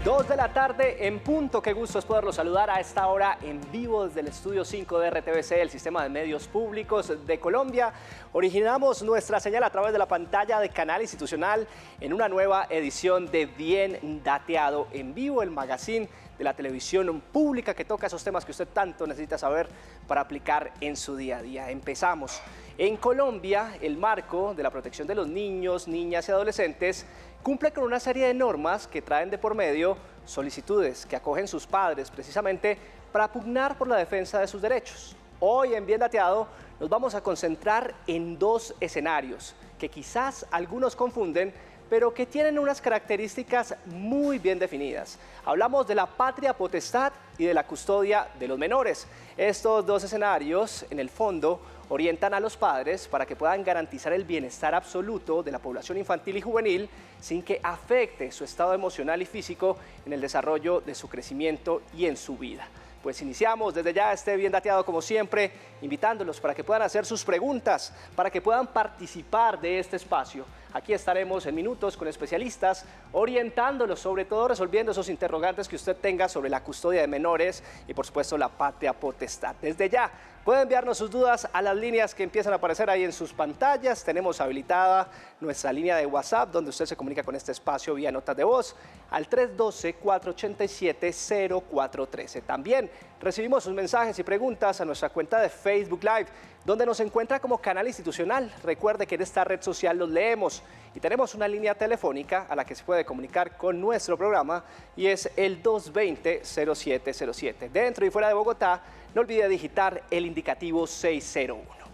2 de la tarde en punto. Qué gusto es poderlos saludar a esta hora en vivo desde el estudio 5 de RTVC, el Sistema de Medios Públicos de Colombia. Originamos nuestra señal a través de la pantalla de Canal Institucional en una nueva edición de Bien Dateado en vivo, el magazine de la televisión pública que toca esos temas que usted tanto necesita saber para aplicar en su día a día. Empezamos. En Colombia, el marco de la protección de los niños, niñas y adolescentes cumple con una serie de normas que traen de por medio solicitudes que acogen sus padres precisamente para pugnar por la defensa de sus derechos. Hoy en Bien Dateado nos vamos a concentrar en dos escenarios que quizás algunos confunden, pero que tienen unas características muy bien definidas. Hablamos de la patria potestad y de la custodia de los menores. Estos dos escenarios, en el fondo, orientan a los padres para que puedan garantizar el bienestar absoluto de la población infantil y juvenil sin que afecte su estado emocional y físico en el desarrollo de su crecimiento y en su vida. Pues iniciamos desde ya este Bien Dateado como siempre, invitándolos para que puedan hacer sus preguntas, para que puedan participar de este espacio. Aquí estaremos en minutos con especialistas orientándolos, sobre todo resolviendo esos interrogantes que usted tenga sobre la custodia de menores y por supuesto la patria potestad. Desde ya puede enviarnos sus dudas a las líneas que empiezan a aparecer ahí en sus pantallas. Tenemos habilitada nuestra línea de WhatsApp donde usted se comunica con este espacio vía notas de voz al 312-487-0413. También recibimos sus mensajes y preguntas a nuestra cuenta de Facebook Live, donde nos encuentra como Canal Institucional. Recuerde que en esta red social los leemos y tenemos una línea telefónica a la que se puede comunicar con nuestro programa y es el 220-0707. Dentro y fuera de Bogotá, no olvide digitar el indicativo 601.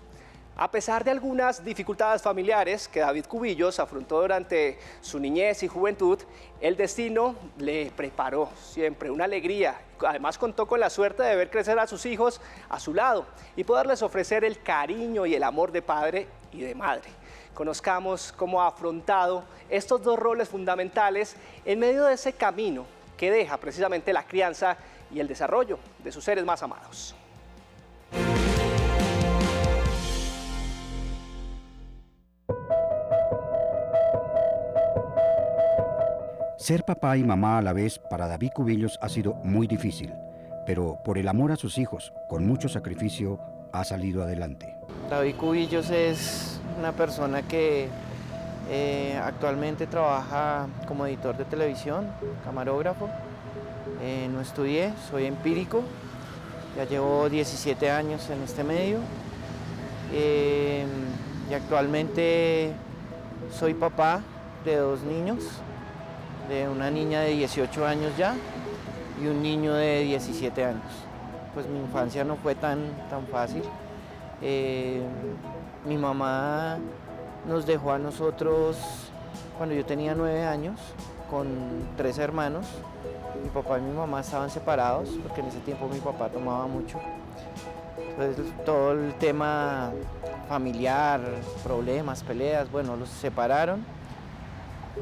A pesar de algunas dificultades familiares que David Cubillos afrontó durante su niñez y juventud, el destino le preparó siempre una alegría. Además contó con la suerte de ver crecer a sus hijos a su lado y poderles ofrecer el cariño y el amor de padre y de madre. Conozcamos cómo ha afrontado estos dos roles fundamentales en medio de ese camino que deja precisamente la crianza y el desarrollo de sus seres más amados. Ser papá y mamá a la vez para David Cubillos ha sido muy difícil, pero por el amor a sus hijos, con mucho sacrificio, ha salido adelante. David Cubillos es una persona que actualmente trabaja como editor de televisión, camarógrafo. No estudié, soy empírico, ya llevo 17 años en este medio y actualmente soy papá de dos niños, de una niña de 18 años ya y un niño de 17 años. Pues mi infancia no fue tan fácil. Mi mamá nos dejó a nosotros cuando yo tenía 9 años con 3 hermanos. Mi papá y mi mamá estaban separados porque en ese tiempo mi papá tomaba mucho. Entonces todo el tema familiar, problemas, peleas, bueno, los separaron.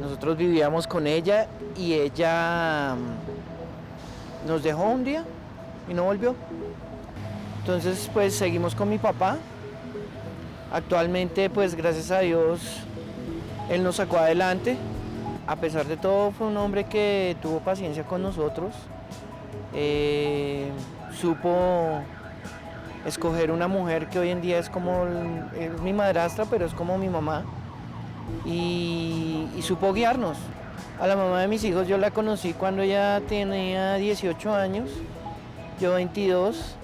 Nosotros vivíamos con ella y ella nos dejó un día y no volvió. Entonces pues seguimos con mi papá. Actualmente pues gracias a Dios él nos sacó adelante. A pesar de todo fue un hombre que tuvo paciencia con nosotros. Supo escoger una mujer que hoy en día es como es mi madrastra, pero es como mi mamá. Y supo guiarnos. A la mamá de mis hijos yo la conocí cuando ella tenía 18 años, yo 22.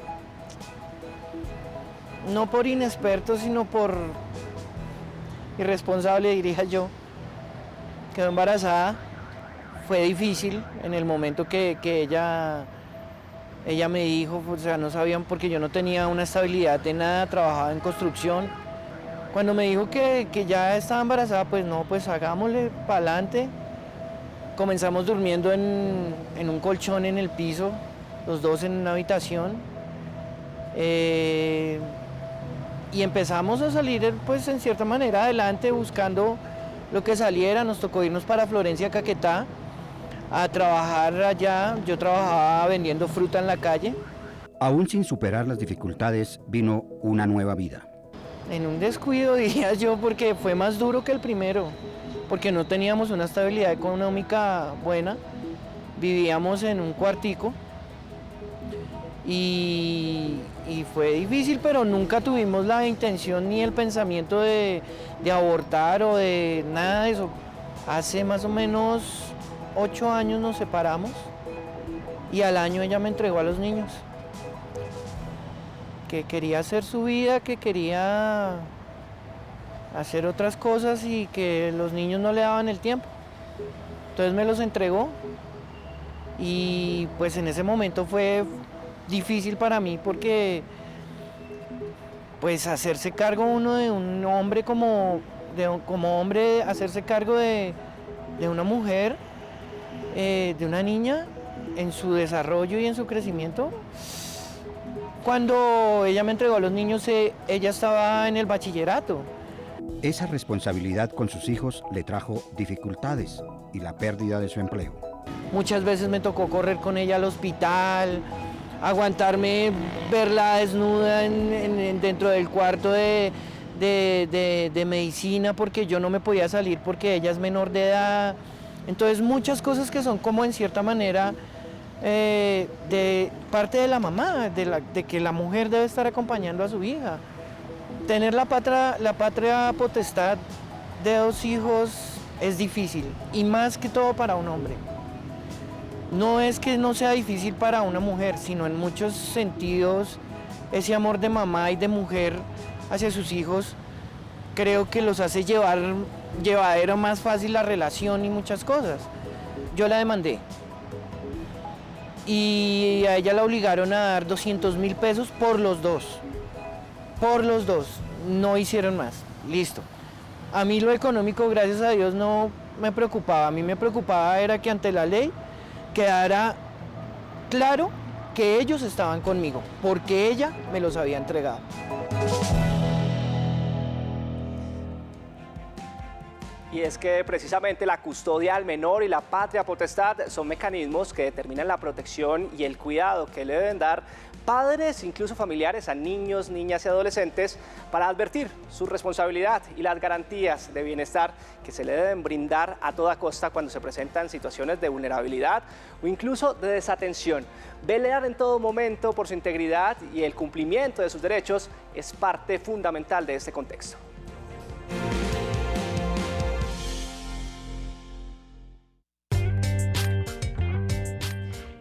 No por inexperto, sino por irresponsable, diría yo. Quedó embarazada, fue difícil en el momento que ella me dijo, o sea, no sabían porque yo no tenía una estabilidad de nada, trabajaba en construcción. Cuando me dijo que ya estaba embarazada, pues no, pues hagámosle para adelante. Comenzamos durmiendo en un colchón en el piso, los dos en una habitación. Y empezamos a salir, pues en cierta manera, adelante, buscando lo que saliera. Nos tocó irnos para Florencia, Caquetá, a trabajar allá. Yo trabajaba vendiendo fruta en la calle. Aún sin superar las dificultades, vino una nueva vida. En un descuido, diría yo, porque fue más duro que el primero, porque no teníamos una estabilidad económica buena. vivíamos en un cuartico y fue difícil, pero nunca tuvimos la intención ni el pensamiento de abortar o de nada de eso. Hace más o menos 8 años nos separamos y al año ella me entregó a los niños. Que quería hacer su vida, que quería hacer otras cosas y que los niños no le daban el tiempo. Entonces me los entregó y pues en ese momento fue difícil para mí porque pues hacerse cargo uno de un hombre como hombre, hacerse cargo de una mujer, de una niña en su desarrollo y en su crecimiento. Cuando ella me entregó a los niños, ella estaba en el bachillerato. Esa responsabilidad con sus hijos le trajo dificultades y la pérdida de su empleo. Muchas veces me tocó correr con ella al hospital, aguantarme verla desnuda dentro del cuarto de medicina porque yo no me podía salir porque ella es menor de edad. Entonces muchas cosas que son como en cierta manera de parte de la mamá, de que la mujer debe estar acompañando a su hija. Tener la patria potestad de 2 hijos es difícil y más que todo para un hombre. No es que no sea difícil para una mujer, sino en muchos sentidos ese amor de mamá y de mujer hacia sus hijos creo que los hace llevadera más fácil la relación y muchas cosas. Yo la demandé y a ella la obligaron a dar 200.000 pesos por los dos. Por los dos, no hicieron más, listo. A mí lo económico, gracias a Dios, no me preocupaba. A mí me preocupaba era que ante la ley quedara claro que ellos estaban conmigo, porque ella me los había entregado. Y es que precisamente la custodia al menor y la patria potestad son mecanismos que determinan la protección y el cuidado que le deben dar padres, incluso familiares, a niños, niñas y adolescentes para advertir su responsabilidad y las garantías de bienestar que se le deben brindar a toda costa cuando se presentan situaciones de vulnerabilidad o incluso de desatención. Velar en todo momento por su integridad y el cumplimiento de sus derechos es parte fundamental de este contexto.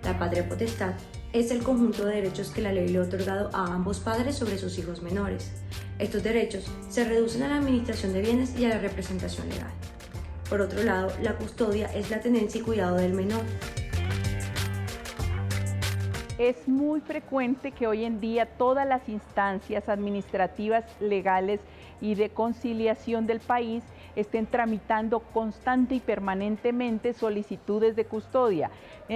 La patria potestad es el conjunto de derechos que la ley le ha otorgado a ambos padres sobre sus hijos menores. Estos derechos se reducen a la administración de bienes y a la representación legal. Por otro lado, la custodia es la tenencia y cuidado del menor. Es muy frecuente que hoy en día todas las instancias administrativas, legales y de conciliación del país estén tramitando constante y permanentemente solicitudes de custodia.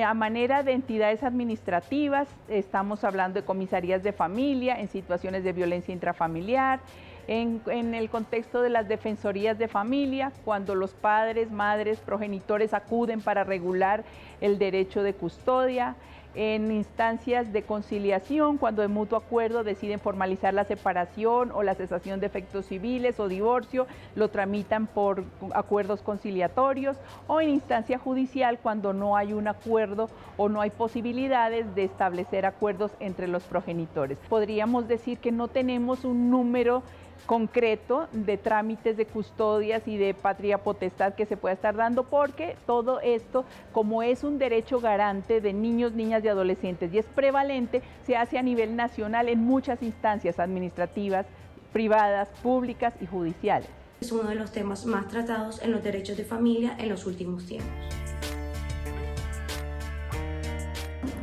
A manera de entidades administrativas, estamos hablando de comisarías de familia, en situaciones de violencia intrafamiliar, en el contexto de las defensorías de familia, cuando los padres, madres, progenitores acuden para regular el derecho de custodia, en instancias de conciliación, cuando de mutuo acuerdo deciden formalizar la separación o la cesación de efectos civiles o divorcio, lo tramitan por acuerdos conciliatorios, o en instancia judicial, cuando no hay un acuerdo o no hay posibilidades de establecer acuerdos entre los progenitores. Podríamos decir que no tenemos un número concreto de trámites de custodias y de patria potestad que se pueda estar dando, porque todo esto, como es un derecho garante de niños, niñas y adolescentes y es prevalente, se hace a nivel nacional en muchas instancias administrativas, privadas, públicas y judiciales. Es uno de los temas más tratados en los derechos de familia en los últimos tiempos.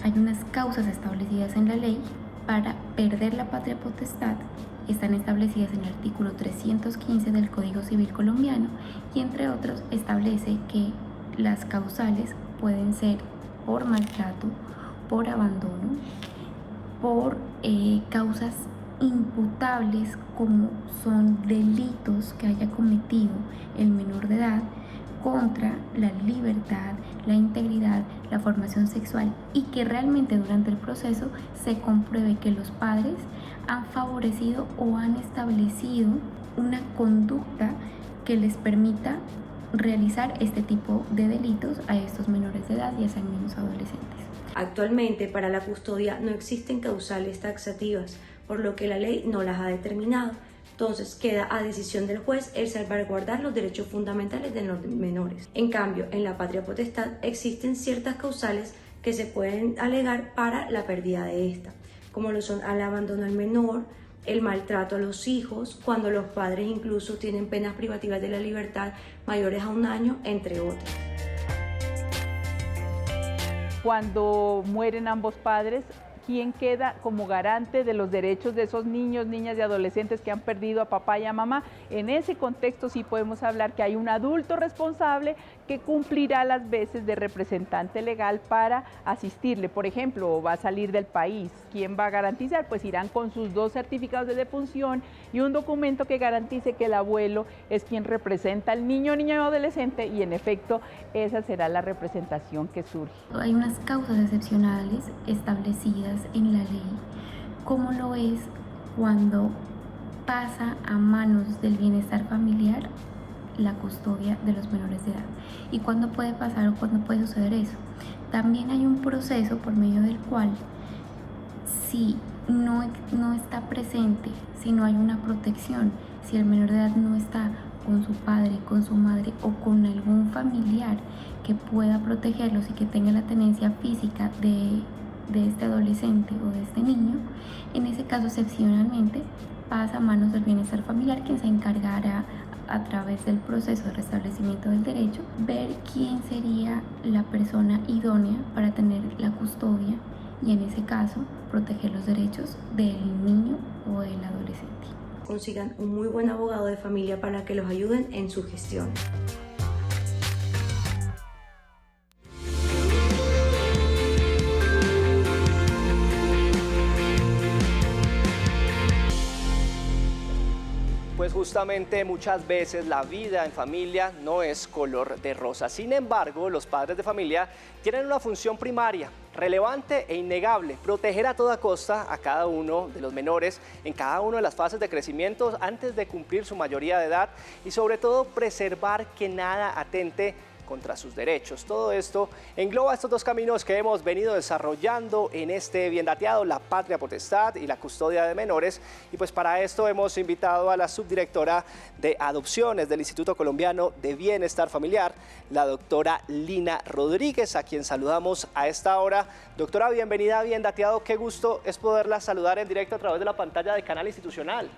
Hay unas causas establecidas en la ley para perder la patria potestad. Están establecidas en el artículo 315 del Código Civil colombiano y entre otros establece que las causales pueden ser por maltrato, por abandono, por causas imputables como son delitos que haya cometido el menor de edad contra la libertad, la integridad, la formación sexual y que realmente durante el proceso se compruebe que los padres han favorecido o han establecido una conducta que les permita realizar este tipo de delitos a estos menores de edad, ya sean niños o adolescentes. Actualmente, para la custodia no existen causales taxativas, por lo que la ley no las ha determinado. Entonces, queda a decisión del juez el salvaguardar los derechos fundamentales de los menores. En cambio, en la patria potestad existen ciertas causales que se pueden alegar para la pérdida de esta, como lo son el abandono al menor, el maltrato a los hijos, cuando los padres incluso tienen penas privativas de la libertad mayores a 1 año, entre otras. Cuando mueren ambos padres, ¿quién queda como garante de los derechos de esos niños, niñas y adolescentes que han perdido a papá y a mamá? En ese contexto sí podemos hablar que hay un adulto responsable que cumplirá las veces de representante legal para asistirle. Por ejemplo, va a salir del país, ¿quién va a garantizar? Pues irán con sus 2 certificados de defunción y un documento que garantice que el abuelo es quien representa al niño, niña o adolescente, y en efecto esa será la representación que surge. Hay unas causas excepcionales establecidas en la ley, como lo es cuando pasa a manos del bienestar familiar la custodia de los menores de edad. ¿Y cuándo puede pasar o cuándo puede suceder eso? También hay un proceso por medio del cual, si no está presente, si no hay una protección, si el menor de edad no está con su padre, con su madre o con algún familiar que pueda protegerlos y que tenga la tenencia física de este adolescente o de este niño, en ese caso excepcionalmente pasa a manos del bienestar familiar, quien se encargará a través del proceso de restablecimiento del derecho, ver quién sería la persona idónea para tener la custodia y en ese caso proteger los derechos del niño o del adolescente. Consigan un muy buen abogado de familia para que los ayuden en su gestión. Pues justamente muchas veces la vida en familia no es color de rosa. Sin embargo, los padres de familia tienen una función primaria, relevante e innegable: proteger a toda costa a cada uno de los menores en cada una de las fases de crecimiento antes de cumplir su mayoría de edad y sobre todo preservar que nada atente contra sus derechos. Todo esto engloba estos 2 caminos que hemos venido desarrollando en este bien dateado: la patria potestad y la custodia de menores. Y pues para esto hemos invitado a la subdirectora de adopciones del Instituto Colombiano de Bienestar Familiar, la doctora Lina Rodríguez, a quien saludamos a esta hora. Doctora, bienvenida a Bien Dateado. Qué gusto es poderla saludar en directo a través de la pantalla de Canal Institucional.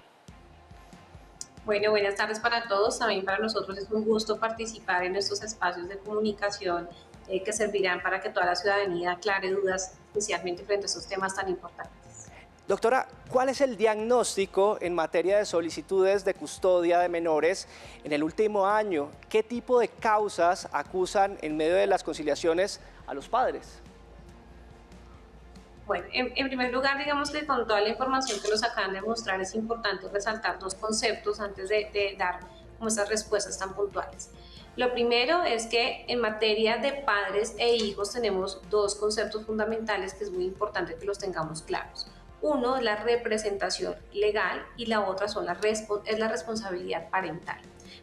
Bueno, buenas tardes para todos. También para nosotros es un gusto participar en estos espacios de comunicación que servirán para que toda la ciudadanía aclare dudas, especialmente frente a estos temas tan importantes. Doctora, ¿cuál es el diagnóstico en materia de solicitudes de custodia de menores en el último año? ¿Qué tipo de causas acusan en medio de las conciliaciones a los padres? Bueno, en primer lugar, digamos que con toda la información que nos acaban de mostrar es importante resaltar 2 conceptos antes de dar como esas respuestas tan puntuales. Lo primero es que en materia de padres e hijos tenemos 2 conceptos fundamentales que es muy importante que los tengamos claros. Uno es la representación legal y la otra es la responsabilidad parental.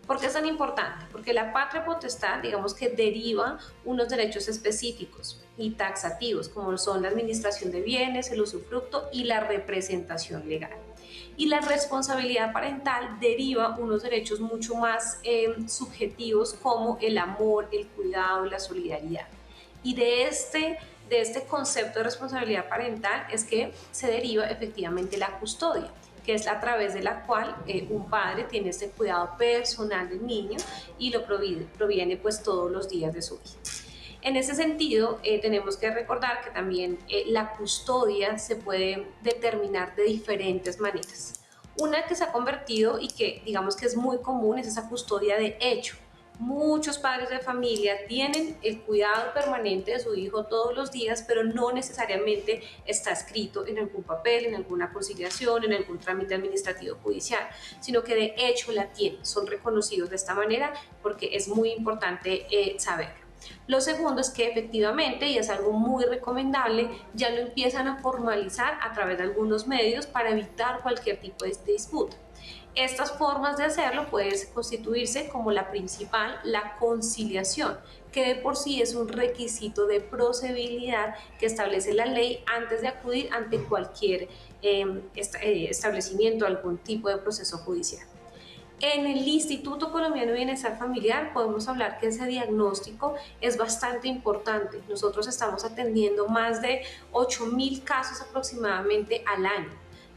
¿Por qué es tan importante? Porque la patria potestad, digamos que deriva unos derechos específicos y taxativos, como son la administración de bienes, el usufructo y la representación legal. Y la responsabilidad parental deriva unos derechos mucho más subjetivos, como el amor, el cuidado y la solidaridad. Y de este concepto de responsabilidad parental es que se deriva efectivamente la custodia, que es a través de la cual un padre tiene este cuidado personal del niño y lo proviene pues todos los días de su vida. En ese sentido, tenemos que recordar que también la custodia se puede determinar de diferentes maneras. Una que se ha convertido y que digamos que es muy común es esa custodia de hecho. Muchos padres de familia tienen el cuidado permanente de su hijo todos los días, pero no necesariamente está escrito en algún papel, en alguna conciliación, en algún trámite administrativo judicial, sino que de hecho la tienen, son reconocidos de esta manera porque es muy importante saberlo. Lo segundo es que efectivamente, y es algo muy recomendable, ya lo empiezan a formalizar a través de algunos medios para evitar cualquier tipo de disputa. Estas formas de hacerlo pueden constituirse como la principal, la conciliación, que de por sí es un requisito de procedibilidad que establece la ley antes de acudir ante cualquier establecimiento, algún tipo de proceso judicial. En el Instituto Colombiano de Bienestar Familiar podemos hablar que ese diagnóstico es bastante importante. Nosotros estamos atendiendo más de 8.000 casos aproximadamente al año.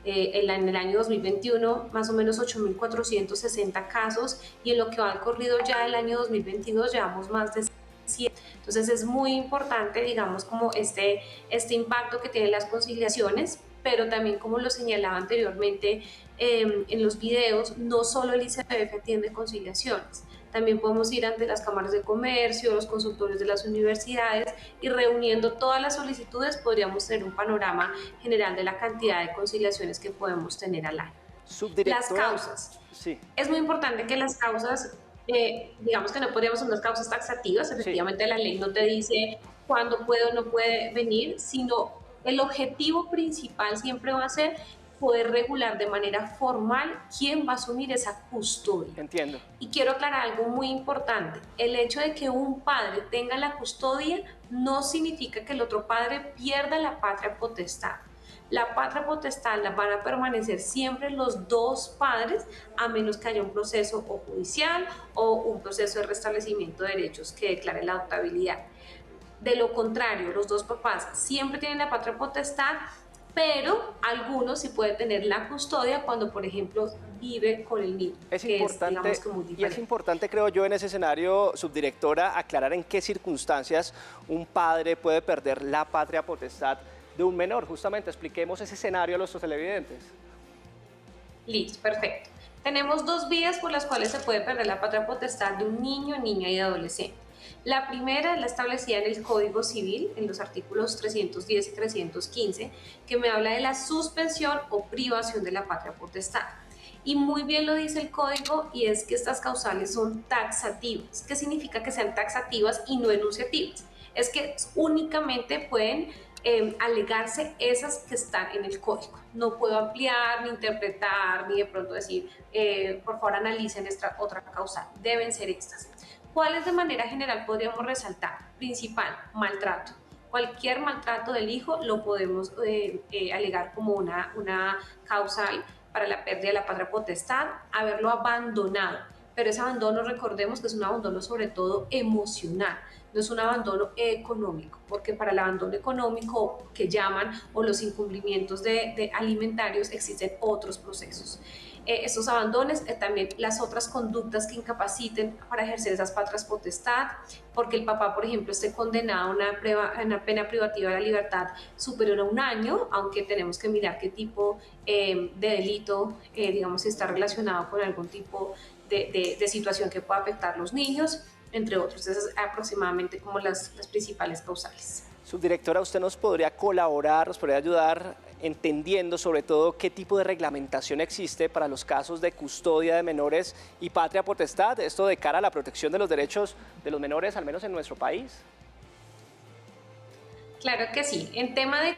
En el año 2021 más o menos 8.460 casos, y en lo que va corrido ya el año 2022 llevamos más de 100. Entonces es muy importante, digamos, como este impacto que tienen las conciliaciones, pero también, como lo señalaba anteriormente en los videos, no solo el ICBF atiende conciliaciones. También podemos ir ante las cámaras de comercio, los consultorios de las universidades, y reuniendo todas las solicitudes podríamos tener un panorama general de la cantidad de conciliaciones que podemos tener al año. Las causas. Sí. Es muy importante que las causas, digamos que no podríamos unas causas taxativas, efectivamente la ley no te dice cuándo puede o no puede venir, sino el objetivo principal siempre va a ser poder regular de manera formal quién va a asumir esa custodia. Entiendo. Y quiero aclarar algo muy importante. El hecho de que un padre tenga la custodia no significa que el otro padre pierda la patria potestad. La patria potestad la van a permanecer siempre los dos padres, a menos que haya un proceso o judicial o un proceso de restablecimiento de derechos que declare la adoptabilidad. De lo contrario, los dos papás siempre tienen la patria potestad, pero algunos sí pueden tener la custodia cuando, por ejemplo, vive con el niño. Es importante, y es importante, creo yo, en ese escenario, subdirectora, aclarar en qué circunstancias un padre puede perder la patria potestad de un menor. Justamente, expliquemos ese escenario a nuestros televidentes. Listo, perfecto. Tenemos dos vías por las cuales se puede perder la patria potestad de un niño, niña y adolescente. La primera es la establecida en el Código Civil, en los artículos 310 y 315, que me habla de la suspensión o privación de la patria potestad. Y muy bien lo dice el Código, y es que estas causales son taxativas. ¿Qué significa que sean taxativas y no enunciativas? Es que únicamente pueden alegarse esas que están en el código. No puedo ampliar, ni interpretar, ni de pronto decir, por favor analicen esta otra causal. Deben ser estas. ¿Cuáles de manera general podríamos resaltar? Principal, maltrato. Cualquier maltrato del hijo lo podemos alegar como una causal para la pérdida de la patria potestad, haberlo abandonado. Pero ese abandono, recordemos que es un abandono sobre todo emocional, no es un abandono económico, porque para el abandono económico que llaman, o los incumplimientos de alimentarios, existen otros procesos. Estos abandones, también las otras conductas que incapaciten para ejercer esas patrias potestad, porque el papá, por ejemplo, esté condenado a una pena privativa de la libertad superior a 1 año, aunque tenemos que mirar qué tipo de delito, digamos, está relacionado con algún tipo de situación que pueda afectar a los niños, entre otros. Esas aproximadamente como las principales causales. Subdirectora, ¿usted nos podría colaborar, nos podría ayudar entendiendo sobre todo qué tipo de reglamentación existe para los casos de custodia de menores y patria potestad, esto de cara a la protección de los derechos de los menores, al menos en nuestro país? Claro que sí. En tema de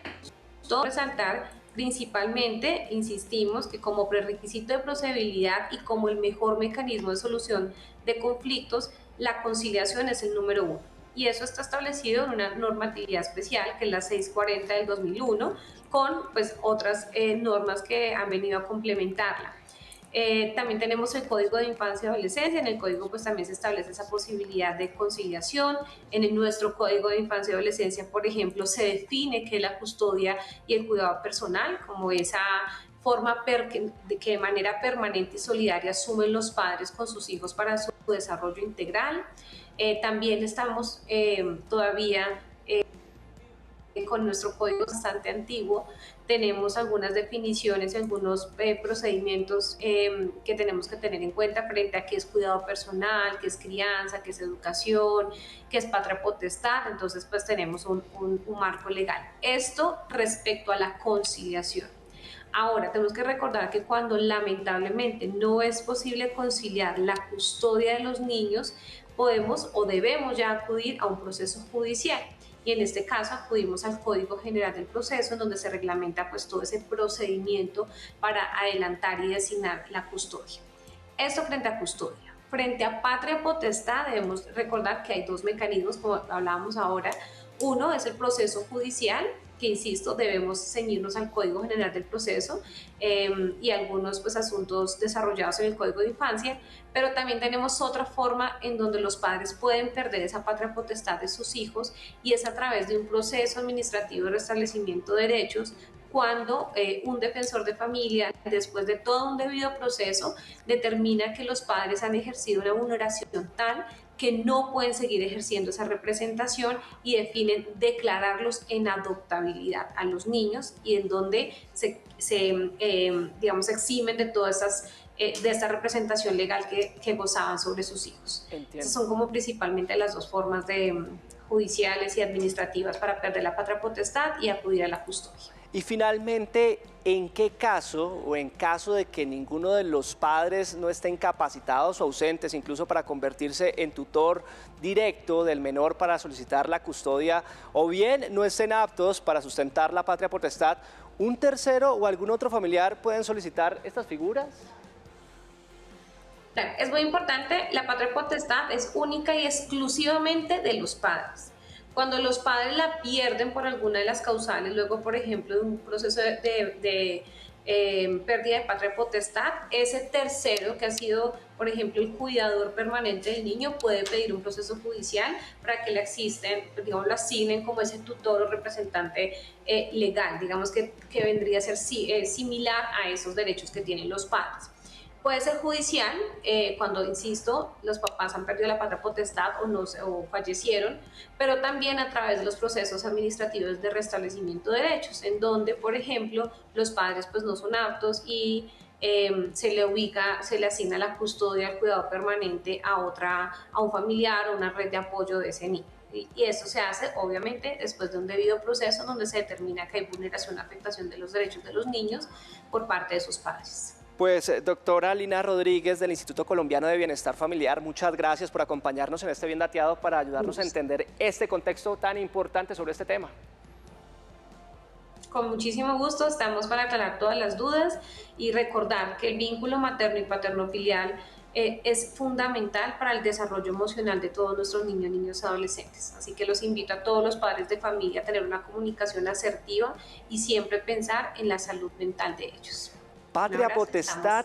resaltar, principalmente, insistimos que como prerequisito de procedibilidad y como el mejor mecanismo de solución de conflictos, la conciliación es el número 1. Y eso está establecido en una normatividad especial, que es la 640 del 2001, con pues otras normas que han venido a complementarla. También tenemos el Código de Infancia y Adolescencia. En el Código pues también se establece esa posibilidad de conciliación. Nuestro Código de Infancia y Adolescencia, por ejemplo, se define que la custodia y el cuidado personal como esa forma que de manera permanente y solidaria asumen los padres con sus hijos para su desarrollo integral. También estamos todavía con nuestro código bastante antiguo, tenemos algunas definiciones y algunos procedimientos que tenemos que tener en cuenta frente a qué es cuidado personal, qué es crianza, qué es educación, qué es patria potestad. Entonces pues tenemos un marco legal. Esto respecto a la conciliación. Ahora, tenemos que recordar que cuando lamentablemente no es posible conciliar la custodia de los niños, podemos o debemos ya acudir a un proceso judicial. y en este caso acudimos al Código General del Proceso, en donde se reglamenta pues todo ese procedimiento para adelantar y designar la custodia. Esto frente a custodia. Frente a patria potestad debemos recordar que hay dos mecanismos, como hablábamos ahora. Uno es el proceso judicial, que insisto, debemos ceñirnos al Código General del Proceso y algunos pues, asuntos desarrollados en el Código de Infancia, pero también tenemos otra forma en donde los padres pueden perder esa patria potestad de sus hijos, y es a través de un proceso administrativo de restablecimiento de derechos, cuando un defensor de familia, después de todo un debido proceso, determina que los padres han ejercido una vulneración tal que no pueden seguir ejerciendo esa representación, y definen declararlos en adoptabilidad a los niños, y en donde se eximen de todas de esta representación legal que gozaban sobre sus hijos. Esas son como principalmente las dos formas judiciales y administrativas para perder la patria potestad y acudir a la custodia. Y finalmente, ¿en qué caso o en caso de que ninguno de los padres no estén capacitados o ausentes, incluso para convertirse en tutor directo del menor para solicitar la custodia, o bien no estén aptos para sustentar la patria potestad, un tercero o algún otro familiar pueden solicitar estas figuras? Claro, es muy importante, la patria potestad es única y exclusivamente de los padres. Cuando los padres la pierden por alguna de las causales, luego, por ejemplo, de un proceso de pérdida de patria potestad, ese tercero que ha sido, por ejemplo, el cuidador permanente del niño, puede pedir un proceso judicial para que le lo asignen como ese tutor o representante legal, digamos que vendría a ser similar a esos derechos que tienen los padres. Puede ser judicial, cuando, insisto, los papás han perdido la patria potestad o fallecieron, pero también a través de los procesos administrativos de restablecimiento de derechos, en donde, por ejemplo, los padres pues, no son aptos y se le asigna la custodia, el cuidado permanente a un familiar o una red de apoyo de ese niño. Y eso se hace, obviamente, después de un debido proceso donde se determina que hay vulneración o afectación de los derechos de los niños por parte de sus padres. Pues, doctora Lina Rodríguez del Instituto Colombiano de Bienestar Familiar, muchas gracias por acompañarnos en este Bien Dateado para ayudarnos a entender este contexto tan importante sobre este tema. Con muchísimo gusto, estamos para aclarar todas las dudas y recordar que el vínculo materno y paterno-filial es fundamental para el desarrollo emocional de todos nuestros niños, niños y adolescentes. Así que los invito a todos los padres de familia a tener una comunicación asertiva y siempre pensar en la salud mental de ellos. Patria potestad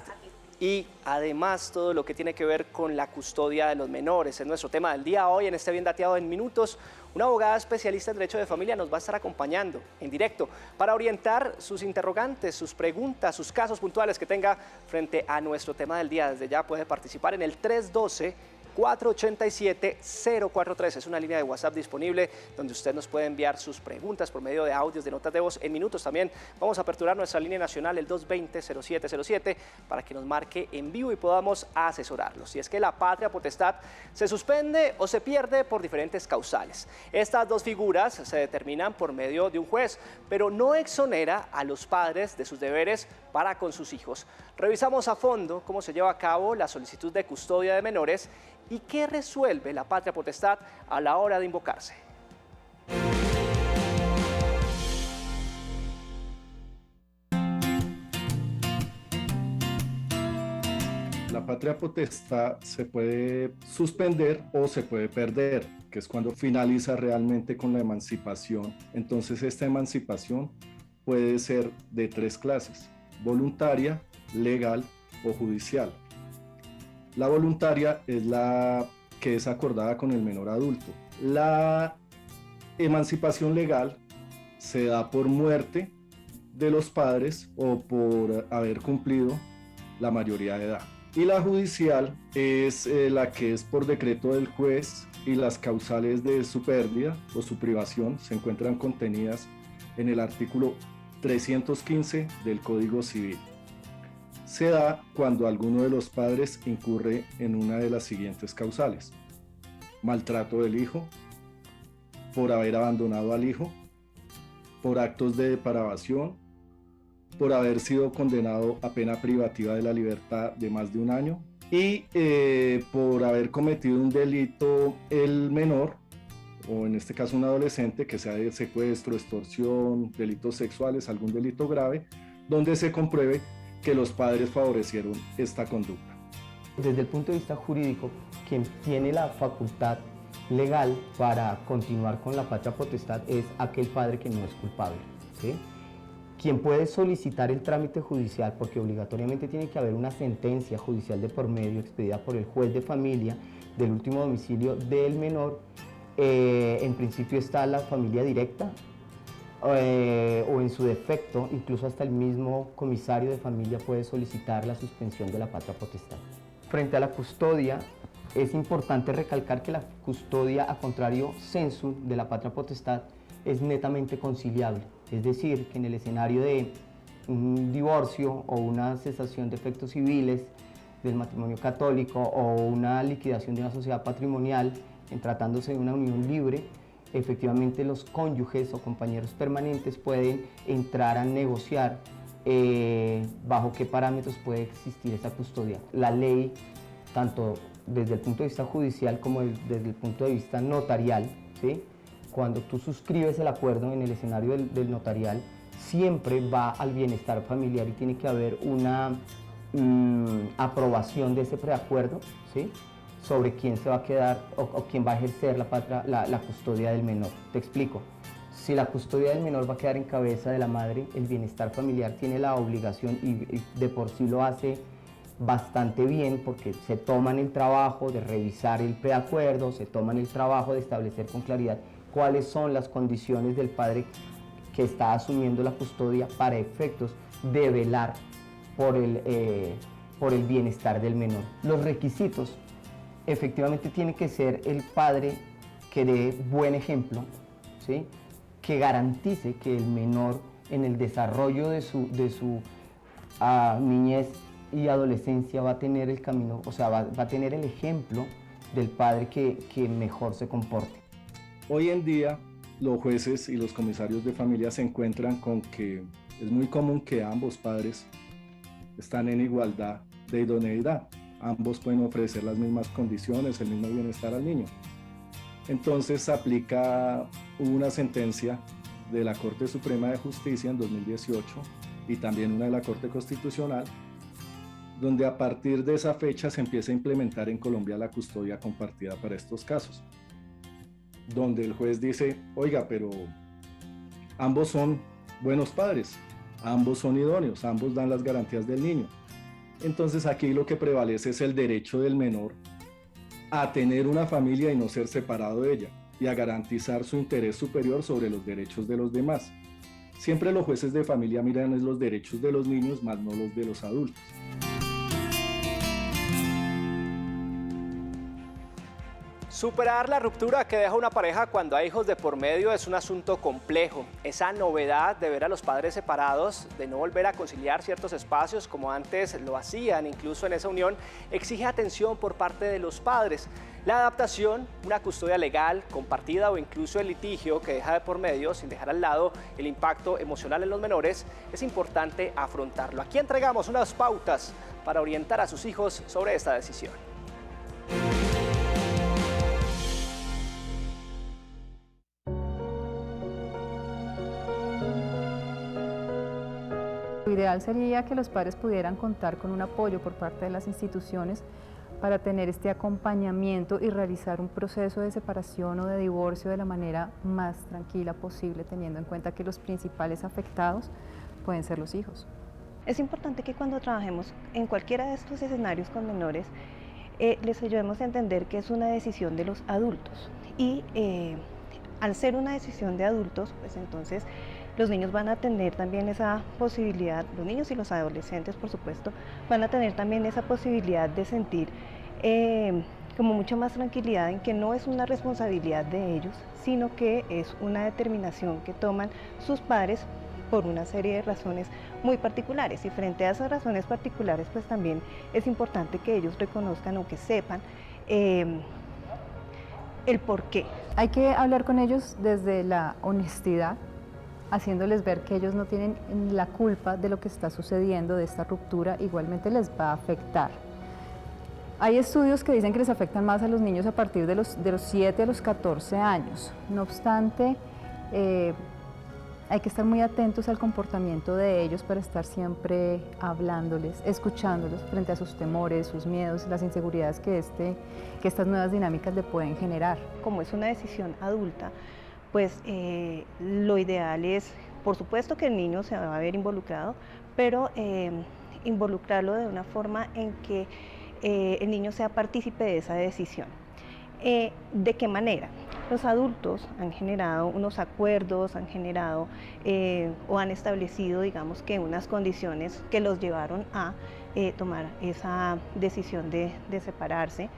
y además todo lo que tiene que ver con la custodia de los menores es nuestro tema del día hoy en este Bien Dateado en Minutos. Una abogada especialista en Derecho de Familia nos va a estar acompañando en directo para orientar sus interrogantes, sus preguntas, sus casos puntuales que tenga frente a nuestro tema del día. Desde ya puede participar en el 312-487-043. Es una línea de WhatsApp disponible donde usted nos puede enviar sus preguntas por medio de audios, de notas de voz. En minutos también vamos a aperturar nuestra línea nacional, el 220-0707, para que nos marque en vivo y podamos asesorarlos. Si es que la patria potestad se suspende o se pierde por diferentes causales. Estas dos figuras se determinan por medio de un juez, pero no exonera a los padres de sus deberes para con sus hijos. Revisamos a fondo cómo se lleva a cabo la solicitud de custodia de menores y qué resuelve la patria potestad a la hora de invocarse. La patria potestad se puede suspender o se puede perder, que es cuando finaliza realmente con la emancipación. Entonces esta emancipación puede ser de tres clases: voluntaria, legal o judicial. La voluntaria es la que es acordada con el menor adulto. La emancipación legal se da por muerte de los padres o por haber cumplido la mayoría de edad. Y la judicial es la que es por decreto del juez, y las causales de su pérdida o su privación se encuentran contenidas en el artículo 315 del Código Civil. Se da cuando alguno de los padres incurre en una de las siguientes causales: maltrato del hijo, por haber abandonado al hijo, por actos de depravación, por haber sido condenado a pena privativa de la libertad de más de 1 año y por haber cometido un delito el menor o en este caso un adolescente, que sea de secuestro, extorsión, delitos sexuales, algún delito grave, donde se compruebe que los padres favorecieron esta conducta. Desde el punto de vista jurídico, quien tiene la facultad legal para continuar con la patria potestad es aquel padre que no es culpable, ¿sí? Quien puede solicitar el trámite judicial, porque obligatoriamente tiene que haber una sentencia judicial de por medio expedida por el juez de familia del último domicilio del menor, en principio está la familia directa, o en su defecto, incluso hasta el mismo comisario de familia puede solicitar la suspensión de la patria potestad. Frente a la custodia, es importante recalcar que la custodia, a contrario sensu de la patria potestad, es netamente conciliable. Es decir, que en el escenario de un divorcio o una cesación de efectos civiles del matrimonio católico o una liquidación de una sociedad patrimonial, en tratándose de una unión libre, efectivamente los cónyuges o compañeros permanentes pueden entrar a negociar bajo qué parámetros puede existir esa custodia. La ley, tanto desde el punto de vista judicial como desde el punto de vista notarial, ¿sí? Cuando tú suscribes el acuerdo en el escenario del notarial, siempre va al bienestar familiar y tiene que haber una aprobación de ese preacuerdo, ¿sí? Sobre quién se va a quedar o quién va a ejercer la custodia del menor. Te explico. Si la custodia del menor va a quedar en cabeza de la madre, el bienestar familiar tiene la obligación, y de por sí lo hace bastante bien, porque se toman el trabajo de revisar el preacuerdo, se toman el trabajo de establecer con claridad cuáles son las condiciones del padre que está asumiendo la custodia para efectos de velar por el bienestar del menor. Los requisitos, efectivamente tiene que ser el padre que dé buen ejemplo, ¿sí? Que garantice que el menor en el desarrollo de su niñez y adolescencia va a tener el camino, o sea, va a tener el ejemplo del padre que mejor se comporte. Hoy en día los jueces y los comisarios de familia se encuentran con que es muy común que ambos padres están en igualdad de idoneidad. Ambos pueden ofrecer las mismas condiciones, el mismo bienestar al niño. Entonces aplica una sentencia de la Corte Suprema de Justicia en 2018 y también una de la Corte Constitucional, donde a partir de esa fecha se empieza a implementar en Colombia la custodia compartida para estos casos, donde el juez dice, oiga, pero ambos son buenos padres, ambos son idóneos, ambos dan las garantías del niño. Entonces aquí lo que prevalece es el derecho del menor a tener una familia y no ser separado de ella, y a garantizar su interés superior sobre los derechos de los demás. Siempre los jueces de familia miran los derechos de los niños, más no los de los adultos. Superar la ruptura que deja una pareja cuando hay hijos de por medio es un asunto complejo. Esa novedad de ver a los padres separados, de no volver a conciliar ciertos espacios como antes lo hacían, incluso en esa unión, exige atención por parte de los padres. La adaptación, una custodia legal, compartida o incluso el litigio que deja de por medio, sin dejar al lado el impacto emocional en los menores, es importante afrontarlo. Aquí entregamos unas pautas para orientar a sus hijos sobre esta decisión. Lo ideal sería que los padres pudieran contar con un apoyo por parte de las instituciones para tener este acompañamiento y realizar un proceso de separación o de divorcio de la manera más tranquila posible, teniendo en cuenta que los principales afectados pueden ser los hijos. Es importante que cuando trabajemos en cualquiera de estos escenarios con menores, les ayudemos a entender que es una decisión de los adultos y al ser una decisión de adultos, pues entonces los niños van a tener también esa posibilidad, los niños y los adolescentes por supuesto, van a tener también esa posibilidad de sentir como mucha más tranquilidad en que no es una responsabilidad de ellos, sino que es una determinación que toman sus padres por una serie de razones muy particulares, y frente a esas razones particulares pues también es importante que ellos reconozcan o que sepan el por qué. Hay que hablar con ellos desde la honestidad, haciéndoles ver que ellos no tienen la culpa de lo que está sucediendo, de esta ruptura, igualmente les va a afectar. Hay estudios que dicen que les afectan más a los niños a partir de los 7 a los 14 años. No obstante, hay que estar muy atentos al comportamiento de ellos para estar siempre hablándoles, escuchándolos frente a sus temores, sus miedos, las inseguridades que estas nuevas dinámicas le pueden generar. Como es una decisión adulta, pues lo ideal es, por supuesto que el niño se va a ver involucrado, pero involucrarlo de una forma en que el niño sea partícipe de esa decisión. ¿De qué manera? Los adultos han generado unos acuerdos, han generado o han establecido, digamos que unas condiciones que los llevaron a tomar esa decisión de separarse,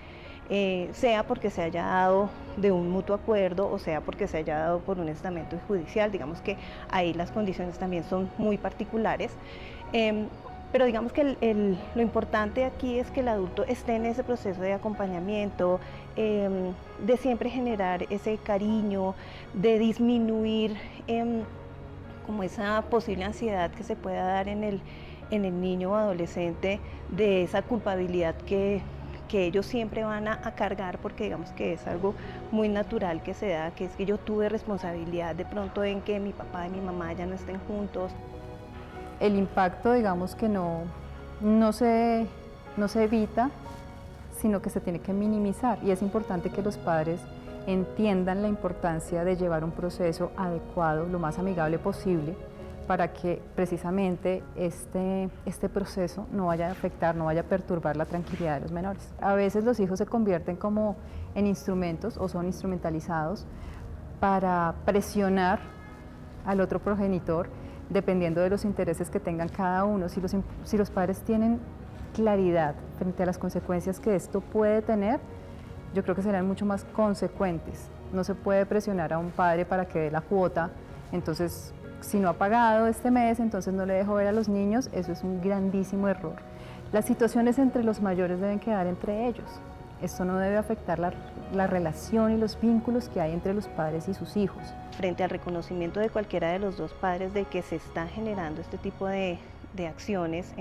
sea porque se haya dado de un mutuo acuerdo o sea porque se haya dado por un estamento judicial. Digamos que ahí las condiciones también son muy particulares. Pero digamos que lo importante aquí es que el adulto esté en ese proceso de acompañamiento, de siempre generar ese cariño, de disminuir como esa posible ansiedad que se pueda dar en el niño o adolescente, de esa culpabilidad que ellos siempre van a cargar, porque digamos que es algo muy natural que se da, que es que yo tuve responsabilidad de pronto en que mi papá y mi mamá ya no estén juntos. El impacto, digamos que no se evita, sino que se tiene que minimizar, y es importante que los padres entiendan la importancia de llevar un proceso adecuado, lo más amigable posible, para que precisamente este proceso no vaya a afectar, no vaya a perturbar la tranquilidad de los menores. A veces los hijos se convierten como en instrumentos o son instrumentalizados para presionar al otro progenitor, dependiendo de los intereses que tengan cada uno. Si los padres tienen claridad frente a las consecuencias que esto puede tener, yo creo que serán mucho más consecuentes. No se puede presionar a un padre para que dé la cuota, entonces si no ha pagado este mes, entonces no le dejo ver a los niños. Eso es un grandísimo error. Las situaciones entre los mayores deben quedar entre ellos. Esto no debe afectar la relación y los vínculos que hay entre los padres y sus hijos. Frente al reconocimiento de cualquiera de los dos padres de que se está generando este tipo de acciones,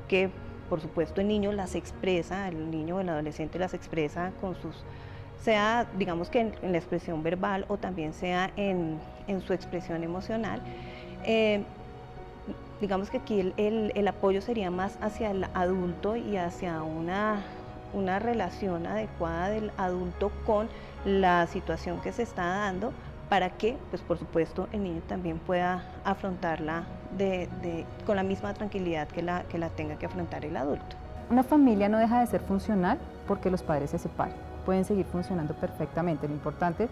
que por supuesto el niño las expresa, el niño o el adolescente las expresa con sea digamos que en la expresión verbal o también sea en su expresión emocional, digamos que aquí el apoyo sería más hacia el adulto y hacia una relación adecuada del adulto con la situación que se está dando, para que, pues por supuesto, el niño también pueda afrontarla con la misma tranquilidad que la tenga que afrontar el adulto. Una familia no deja de ser funcional porque los padres se separan, pueden seguir funcionando perfectamente. Lo importante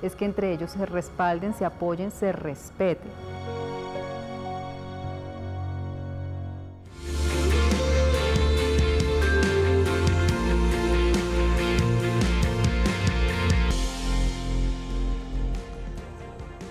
es que entre ellos se respalden, se apoyen, se respeten.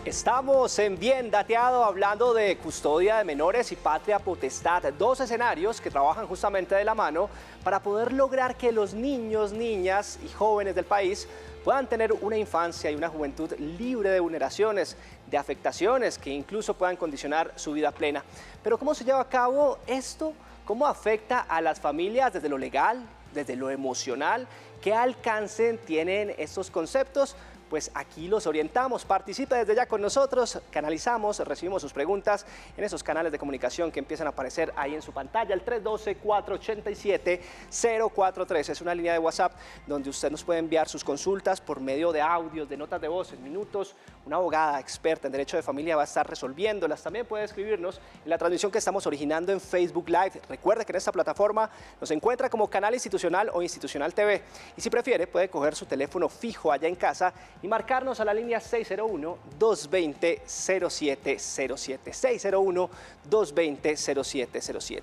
Estamos en Bien Dateado hablando de custodia de menores y patria potestad, dos escenarios que trabajan justamente de la mano para poder lograr que los niños, niñas y jóvenes del país puedan tener una infancia y una juventud libre de vulneraciones, de afectaciones que incluso puedan condicionar su vida plena. Pero ¿cómo se lleva a cabo esto? ¿Cómo afecta a las familias desde lo legal, desde lo emocional? ¿Qué alcance tienen estos conceptos? Pues aquí los orientamos. Participe desde ya con nosotros, canalizamos, recibimos sus preguntas en esos canales de comunicación que empiezan a aparecer ahí en su pantalla, el 312-487-043. Es una línea de WhatsApp donde usted nos puede enviar sus consultas por medio de audios, de notas de voz, en minutos. Una abogada experta en derecho de familia va a estar resolviéndolas. También puede escribirnos en la transmisión que estamos originando en Facebook Live. Recuerde que en esta plataforma nos encuentra como Canal Institucional o Institucional TV. Y si prefiere, puede coger su teléfono fijo allá en casa y marcarnos a la línea 601-220-0707. 601-220-0707.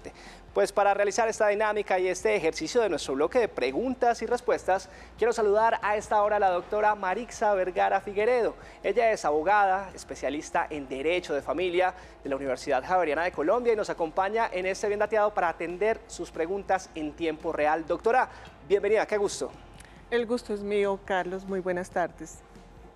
Pues para realizar esta dinámica y este ejercicio de nuestro bloque de preguntas y respuestas, quiero saludar a esta hora a la doctora Marixa Vergara Figueredo. Ella es abogada, especialista en Derecho de Familia de la Universidad Javeriana de Colombia y nos acompaña en este Bien Dateado para atender sus preguntas en tiempo real. Doctora, bienvenida, qué gusto. El gusto es mío, Carlos, muy buenas tardes.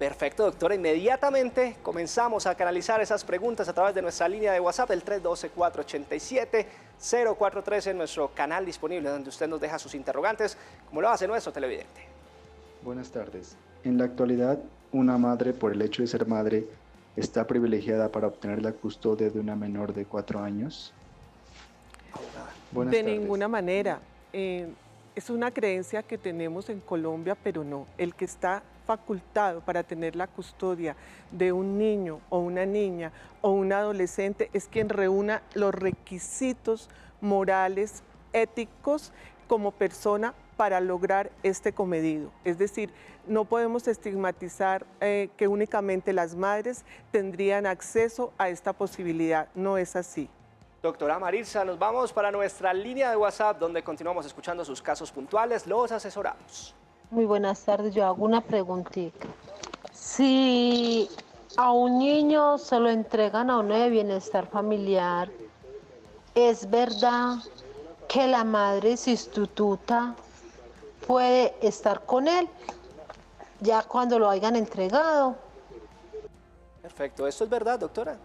Perfecto, doctora. Inmediatamente comenzamos a canalizar esas preguntas a través de nuestra línea de WhatsApp, el 312-487-0413, nuestro canal disponible donde usted nos deja sus interrogantes, como lo hace nuestro televidente. Buenas tardes. En la actualidad, una madre, por el hecho de ser madre, ¿está privilegiada para obtener la custodia de una menor de 4 años? Buenas tardes. Ninguna manera. Es una creencia que tenemos en Colombia, pero no. El que está facultado para tener la custodia de un niño o una niña o un adolescente es quien reúna los requisitos morales, éticos como persona para lograr este cometido. Es decir, no podemos estigmatizar que únicamente las madres tendrían acceso a esta posibilidad. No es así. Doctora Maritza, nos vamos para nuestra línea de WhatsApp donde continuamos escuchando sus casos puntuales, los asesoramos. Muy buenas tardes, yo hago una preguntita. Si a un niño se lo entregan a uno de bienestar familiar, ¿es verdad que la madre sustituta puede estar con él ya cuando lo hayan entregado? Perfecto, ¿esto es verdad, doctora?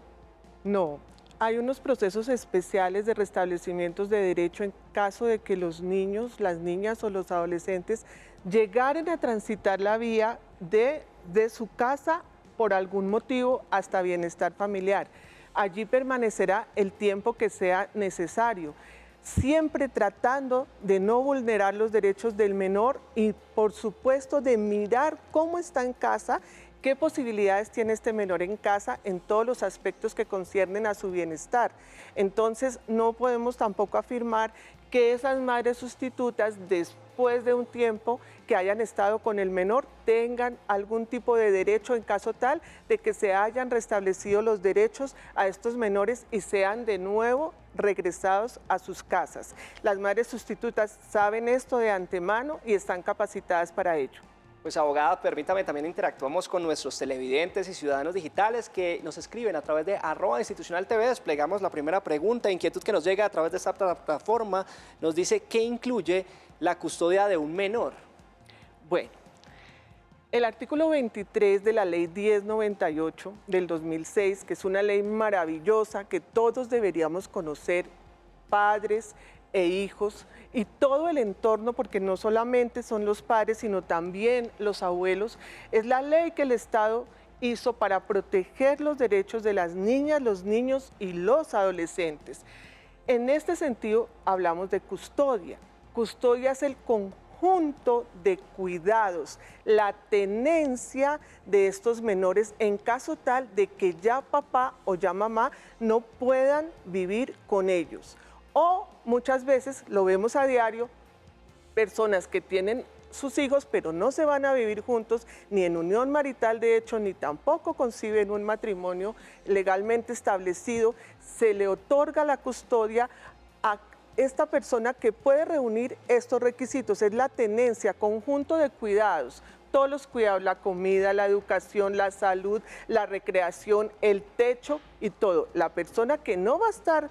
No. Hay unos procesos especiales de restablecimientos de derecho en caso de que los niños, las niñas o los adolescentes llegaren a transitar la vía de su casa por algún motivo hasta bienestar familiar. Allí permanecerá el tiempo que sea necesario, siempre tratando de no vulnerar los derechos del menor y, por supuesto, de mirar cómo está en casa. ¿Qué posibilidades tiene este menor en casa en todos los aspectos que conciernen a su bienestar? Entonces, no podemos tampoco afirmar que esas madres sustitutas, después de un tiempo que hayan estado con el menor, tengan algún tipo de derecho en caso tal de que se hayan restablecido los derechos a estos menores y sean de nuevo regresados a sus casas. Las madres sustitutas saben esto de antemano y están capacitadas para ello. Pues abogada, permítame, también interactuamos con nuestros televidentes y ciudadanos digitales que nos escriben a través de @institucionaltv. Desplegamos la primera pregunta, inquietud que nos llega a través de esta plataforma. Nos dice, ¿qué incluye la custodia de un menor? Bueno, el artículo 23 de la ley 1098 del 2006, que es una ley maravillosa que todos deberíamos conocer, padres e hijos, y todo el entorno, porque no solamente son los padres, sino también los abuelos, es la ley que el Estado hizo para proteger los derechos de las niñas, los niños y los adolescentes. En este sentido, hablamos de custodia. Custodia es el conjunto de cuidados, la tenencia de estos menores en caso tal de que ya papá o ya mamá no puedan vivir con ellos. O muchas veces, lo vemos a diario, personas que tienen sus hijos pero no se van a vivir juntos ni en unión marital de hecho, ni tampoco conciben un matrimonio legalmente establecido, se le otorga la custodia a esta persona que puede reunir estos requisitos. Es la tenencia, conjunto de cuidados, todos los cuidados, la comida, la educación, la salud, la recreación, el techo y todo. La persona que no va a estar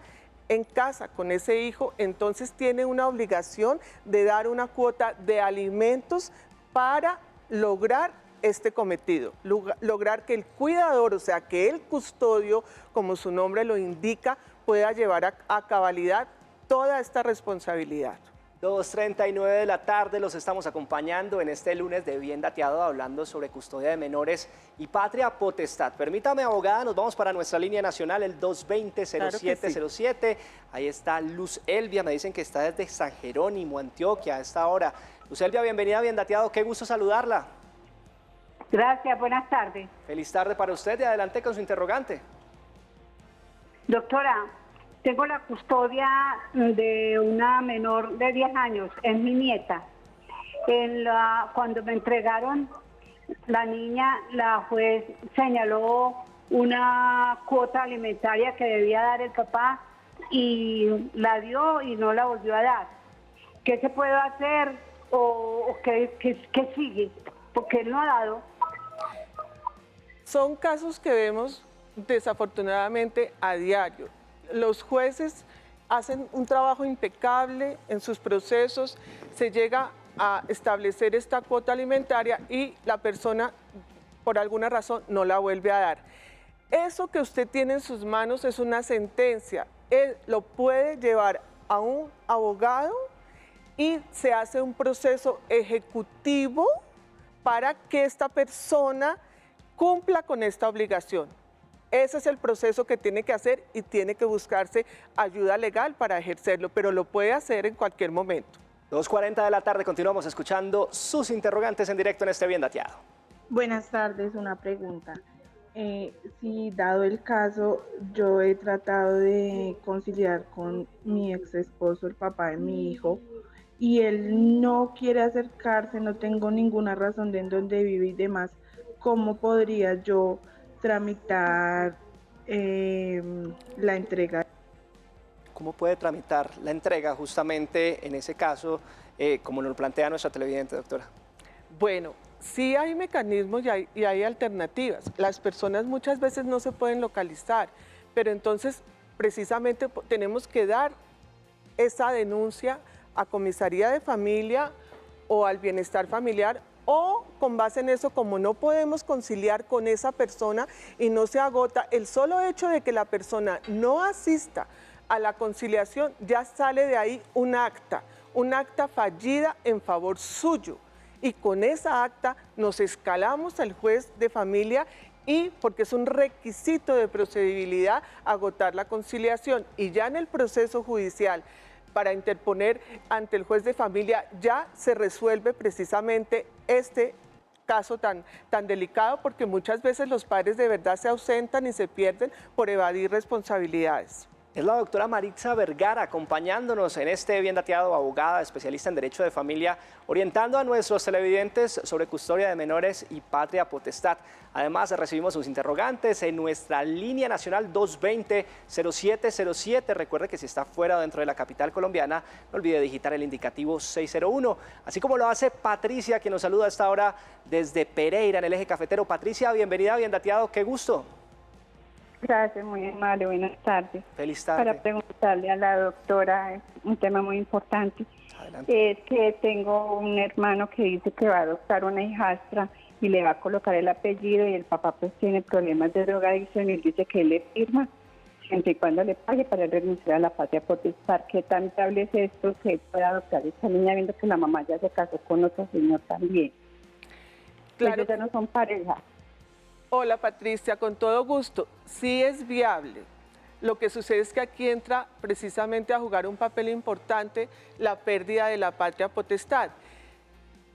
en casa con ese hijo, entonces tiene una obligación de dar una cuota de alimentos para lograr este cometido, lograr que el cuidador, o sea, que el custodio, como su nombre lo indica, pueda llevar a cabalidad toda esta responsabilidad. 2:39 de la tarde, los estamos acompañando en este lunes de Bien Dateado, hablando sobre custodia de menores y patria potestad. Permítame, abogada, nos vamos para nuestra línea nacional, el 220-0707. Claro, ahí está Luz Elvia, me dicen que está desde San Jerónimo, Antioquia, a esta hora. Luz Elvia, bienvenida a Bien Dateado, qué gusto saludarla. Gracias, buenas tardes. Feliz tarde para usted y adelante con su interrogante. Doctora, tengo la custodia de una menor de 10 años, es mi nieta. Cuando me entregaron la niña, la juez señaló una cuota alimentaria que debía dar el papá y la dio y no la volvió a dar. ¿Qué se puede hacer o qué sigue? Porque él no ha dado. Son casos que vemos desafortunadamente a diario. Los jueces hacen un trabajo impecable en sus procesos, se llega a establecer esta cuota alimentaria y la persona por alguna razón no la vuelve a dar. Eso que usted tiene en sus manos es una sentencia. Él lo puede llevar a un abogado y se hace un proceso ejecutivo para que esta persona cumpla con esta obligación. Ese es el proceso que tiene que hacer y tiene que buscarse ayuda legal para ejercerlo, pero lo puede hacer en cualquier momento. 2:40 de la tarde, continuamos escuchando sus interrogantes en directo en este Bien Dateado. Buenas tardes, una pregunta. Si dado el caso, yo he tratado de conciliar con mi ex esposo, el papá de mi hijo, y él no quiere acercarse, no tengo ninguna razón de en dónde vive y demás, ¿cómo podría yo tramitar la entrega? ¿Cómo puede tramitar la entrega justamente en ese caso, como nos lo plantea nuestra televidente, doctora? Bueno, sí hay mecanismos y hay alternativas. Las personas muchas veces no se pueden localizar, pero entonces precisamente tenemos que dar esa denuncia a comisaría de familia o al bienestar familiar, o con base en eso, como no podemos conciliar con esa persona y no se agota, el solo hecho de que la persona no asista a la conciliación, ya sale de ahí un acta fallida en favor suyo. Y con esa acta nos escalamos al juez de familia y, porque es un requisito de procedibilidad, agotar la conciliación. Y ya en el proceso judicial, para interponer ante el juez de familia, ya se resuelve precisamente este caso tan delicado, porque muchas veces los padres de verdad se ausentan y se pierden por evadir responsabilidades. Es la doctora Maritza Vergara acompañándonos en este Bien Dateado, abogada, especialista en Derecho de Familia, orientando a nuestros televidentes sobre custodia de menores y patria potestad. Además, recibimos sus interrogantes en nuestra línea nacional 220-0707. Recuerde que si está fuera o dentro de la capital colombiana, no olvide digitar el indicativo 601. Así como lo hace Patricia, que nos saluda a esta hora desde Pereira, en el eje cafetero. Patricia, bienvenida a Bien Dateado, qué gusto. Gracias, muy amable, buenas tardes. Feliz tarde. Para preguntarle a la doctora un tema muy importante. Es que tengo un hermano que dice que va a adoptar una hijastra y le va a colocar el apellido, y el papá pues tiene problemas de drogadicción y él dice que él le firma siempre y cuando le pague para renunciar a la patria potestad. ¿Qué tan viable es esto que él pueda adoptar a esta niña viendo que la mamá ya se casó con otro señor también? Claro. Ellos ya no son pareja. Hola Patricia, con todo gusto. Sí es viable. Lo que sucede es que aquí entra precisamente a jugar un papel importante la pérdida de la patria potestad.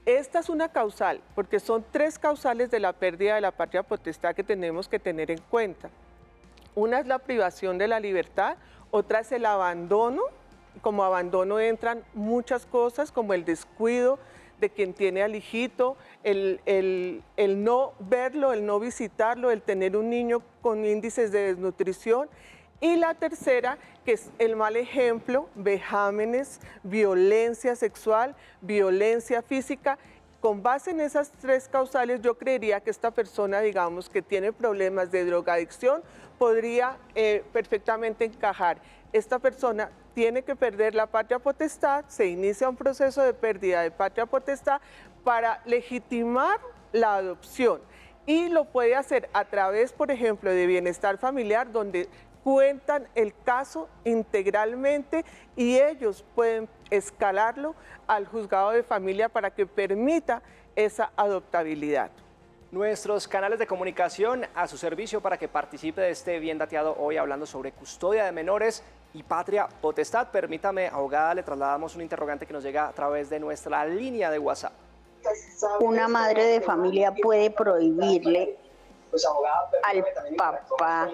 Esta es una causal, porque son 3 causales de la pérdida de la patria potestad que tenemos que tener en cuenta. Una es la privación de la libertad, otra es el abandono. Como abandono entran muchas cosas, como el descuido de quien tiene al hijito, el no verlo, el no visitarlo, el tener un niño con índices de desnutrición. Y la tercera, que es el mal ejemplo, vejámenes, violencia sexual, violencia física. Con base en esas 3 causales, yo creería que esta persona, digamos, que tiene problemas de drogadicción, podría perfectamente encajar. Esta persona tiene que perder la patria potestad, se inicia un proceso de pérdida de patria potestad para legitimar la adopción. Y lo puede hacer a través, por ejemplo, de bienestar familiar, donde cuentan el caso integralmente y ellos pueden escalarlo al juzgado de familia para que permita esa adoptabilidad. Nuestros canales de comunicación a su servicio para que participe de este Bien Dateado hoy, hablando sobre custodia de menores y patria potestad. Permítame, abogada, le trasladamos un interrogante que nos llega a través de nuestra línea de WhatsApp. Una madre de familia puede prohibirle al papá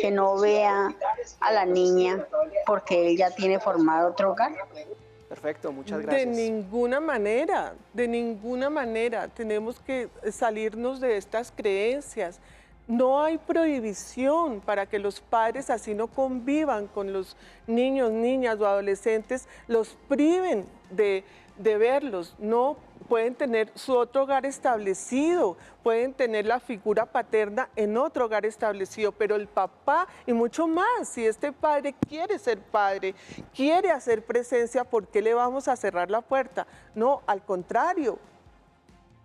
que no vea a la niña porque él ya tiene formado otro hogar. Perfecto, muchas gracias. De ninguna manera. Tenemos que salirnos de estas creencias. No hay prohibición para que los padres así no convivan con los niños, niñas o adolescentes, los priven de verlos. No pueden tener su otro hogar establecido, pueden tener la figura paterna en otro hogar establecido, pero el papá y mucho más, si este padre quiere ser padre, quiere hacer presencia, ¿por qué le vamos a cerrar la puerta? No, al contrario,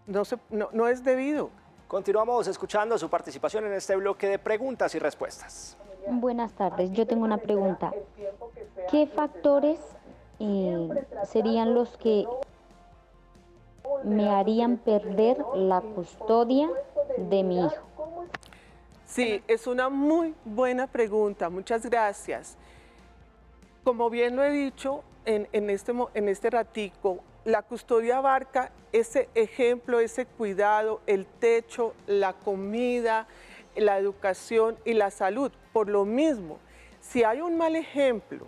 no es debido. Continuamos escuchando su participación en este bloque de preguntas y respuestas. Buenas tardes, yo tengo una pregunta. ¿Qué factores serían los que me harían perder la custodia de mi hijo? Sí, es una muy buena pregunta, muchas gracias. Como bien lo he dicho en este ratico, la custodia abarca ese ejemplo, ese cuidado, el techo, la comida, la educación y la salud. Por lo mismo, si hay un mal ejemplo,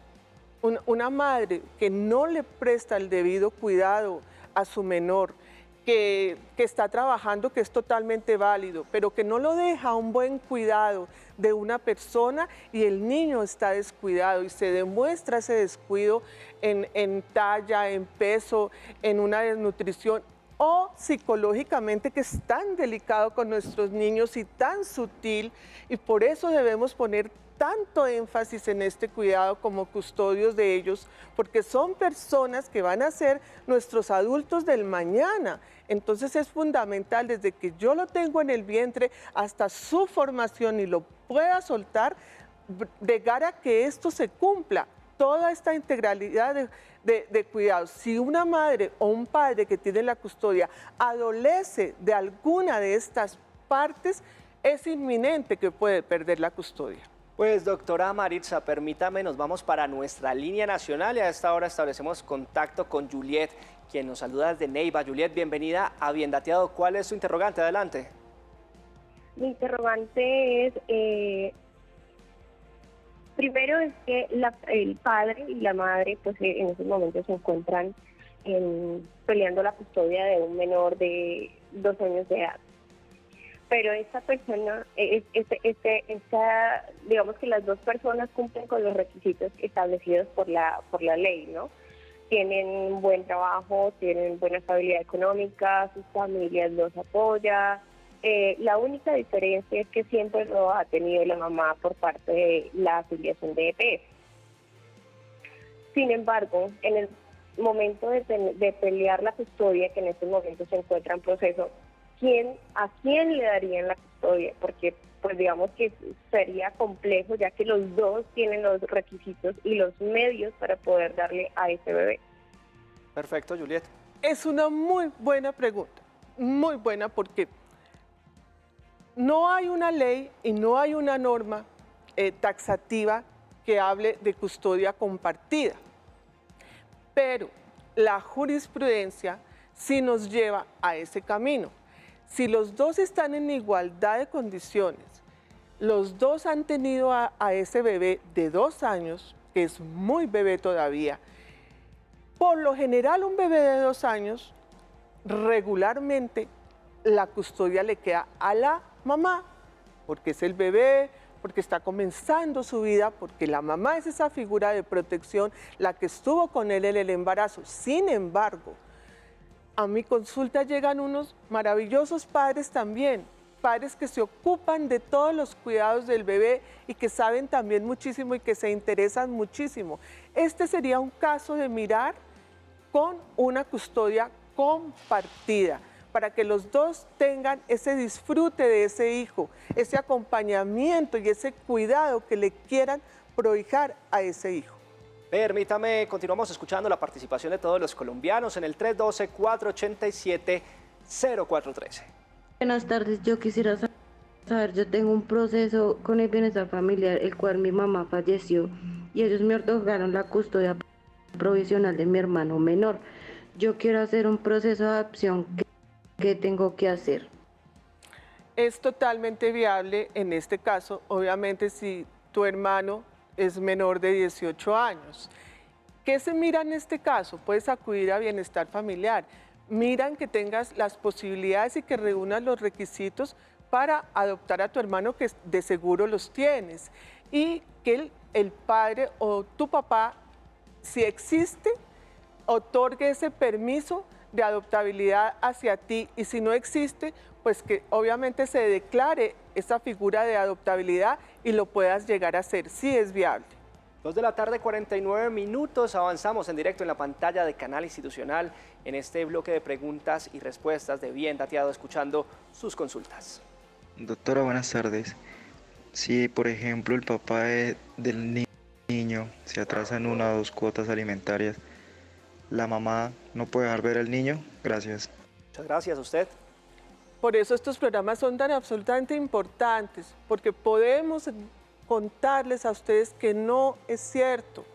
una madre que no le presta el debido cuidado a su menor, que está trabajando, que es totalmente válido, pero que no lo deja a un buen cuidado de una persona y el niño está descuidado y se demuestra ese descuido en talla, en peso, en una desnutrición o psicológicamente, que es tan delicado con nuestros niños y tan sutil, y por eso debemos poner tanto énfasis en este cuidado como custodios de ellos, porque son personas que van a ser nuestros adultos del mañana. Entonces es fundamental, desde que yo lo tengo en el vientre hasta su formación y lo pueda soltar, llegar a que esto se cumpla, toda esta integralidad de cuidados. Si una madre o un padre que tiene la custodia adolece de alguna de estas partes, es inminente que puede perder la custodia. Pues doctora Maritza, permítame, nos vamos para nuestra línea nacional y a esta hora establecemos contacto con Juliet, quien nos saluda desde Neiva. Juliet, bienvenida a Bien Dateado. ¿Cuál es su interrogante? Adelante. Mi interrogante es, primero es que el padre y la madre pues en estos momentos se encuentran peleando la custodia de un menor de 2 años de edad. Pero esta persona, digamos que las dos personas cumplen con los requisitos establecidos por la ley, ¿no? Tienen buen trabajo, tienen buena estabilidad económica, sus familias los apoyan. La única diferencia es que siempre lo ha tenido la mamá por parte de la afiliación de EPS. Sin embargo, en el momento de pelear la custodia, que en este momento se encuentra en proceso, ¿a quién le darían la custodia? Porque pues digamos que sería complejo, ya que los dos tienen los requisitos y los medios para poder darle a ese bebé. Perfecto, Juliet. Es una muy buena pregunta, muy buena, porque no hay una ley y no hay una norma taxativa que hable de custodia compartida, pero la jurisprudencia sí nos lleva a ese camino. Si los dos están en igualdad de condiciones, los dos han tenido a ese bebé de 2 años, que es muy bebé todavía. Por lo general, un bebé de 2 años, regularmente la custodia le queda a la mamá, porque es el bebé, porque está comenzando su vida, porque la mamá es esa figura de protección, la que estuvo con él en el embarazo. Sin embargo, a mi consulta llegan unos maravillosos padres también, padres que se ocupan de todos los cuidados del bebé y que saben también muchísimo y que se interesan muchísimo. Este sería un caso de mirar con una custodia compartida, para que los dos tengan ese disfrute de ese hijo, ese acompañamiento y ese cuidado que le quieran prohijar a ese hijo. Permítame, continuamos escuchando la participación de todos los colombianos en el 312-487-0413. Buenas tardes, yo quisiera saber, yo tengo un proceso con el bienestar familiar, el cual mi mamá falleció y ellos me otorgaron la custodia provisional de mi hermano menor. Yo quiero hacer un proceso de adopción, ¿qué tengo que hacer? Es totalmente viable en este caso, obviamente si tu hermano es menor de 18 años. ¿Qué se mira en este caso? Puedes acudir a Bienestar Familiar. Miran que tengas las posibilidades y que reúnas los requisitos para adoptar a tu hermano, que de seguro los tienes. Y que el padre o tu papá, si existe, otorgue ese permiso de adoptabilidad hacia ti. Y si no existe, pues que obviamente se declare esa figura de adoptabilidad y lo puedas llegar a hacer. Sí es viable. 2:49 avanzamos en directo en la pantalla de Canal Institucional en este bloque de preguntas y respuestas de Bien Dateado, escuchando sus consultas. Doctora, buenas tardes. Si, por ejemplo, el papá del niño se atrasa en 1 o 2 cuotas alimentarias, ¿la mamá no puede dejar ver al niño? Gracias. Muchas gracias. ¿A usted? Por eso estos programas son tan absolutamente importantes, porque podemos contarles a ustedes que no es cierto,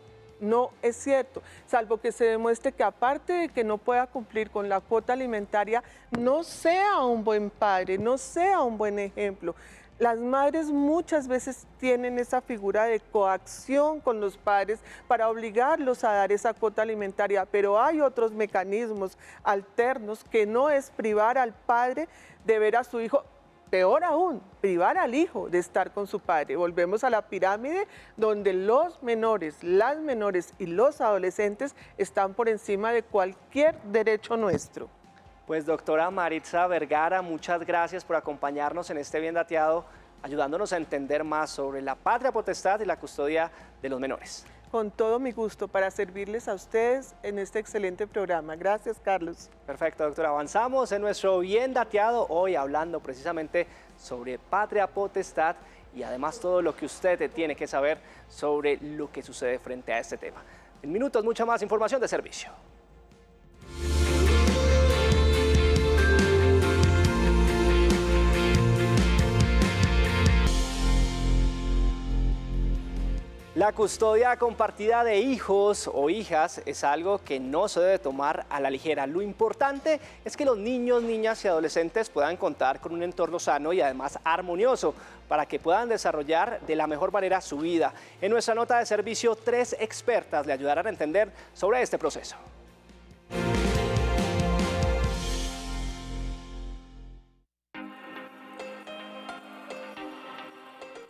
salvo que se demuestre que aparte de que no pueda cumplir con la cuota alimentaria, no sea un buen padre, no sea un buen ejemplo. Las madres muchas veces tienen esa figura de coacción con los padres para obligarlos a dar esa cuota alimentaria, pero hay otros mecanismos alternos que no es privar al padre de ver a su hijo. Peor aún, privar al hijo de estar con su padre. Volvemos a la pirámide donde los menores, las menores y los adolescentes están por encima de cualquier derecho nuestro. Pues doctora Maritza Vergara, muchas gracias por acompañarnos en este Bien Dateado, ayudándonos a entender más sobre la patria potestad y la custodia de los menores. Con todo mi gusto para servirles a ustedes en este excelente programa. Gracias, Carlos. Perfecto, doctora. Avanzamos en nuestro Bien Dateado, hoy hablando precisamente sobre patria potestad y además todo lo que usted tiene que saber sobre lo que sucede frente a este tema. En minutos, mucha más información de servicio. La custodia compartida de hijos o hijas es algo que no se debe tomar a la ligera. Lo importante es que los niños, niñas y adolescentes puedan contar con un entorno sano y además armonioso para que puedan desarrollar de la mejor manera su vida. En nuestra nota de servicio, 3 expertas le ayudarán a entender sobre este proceso.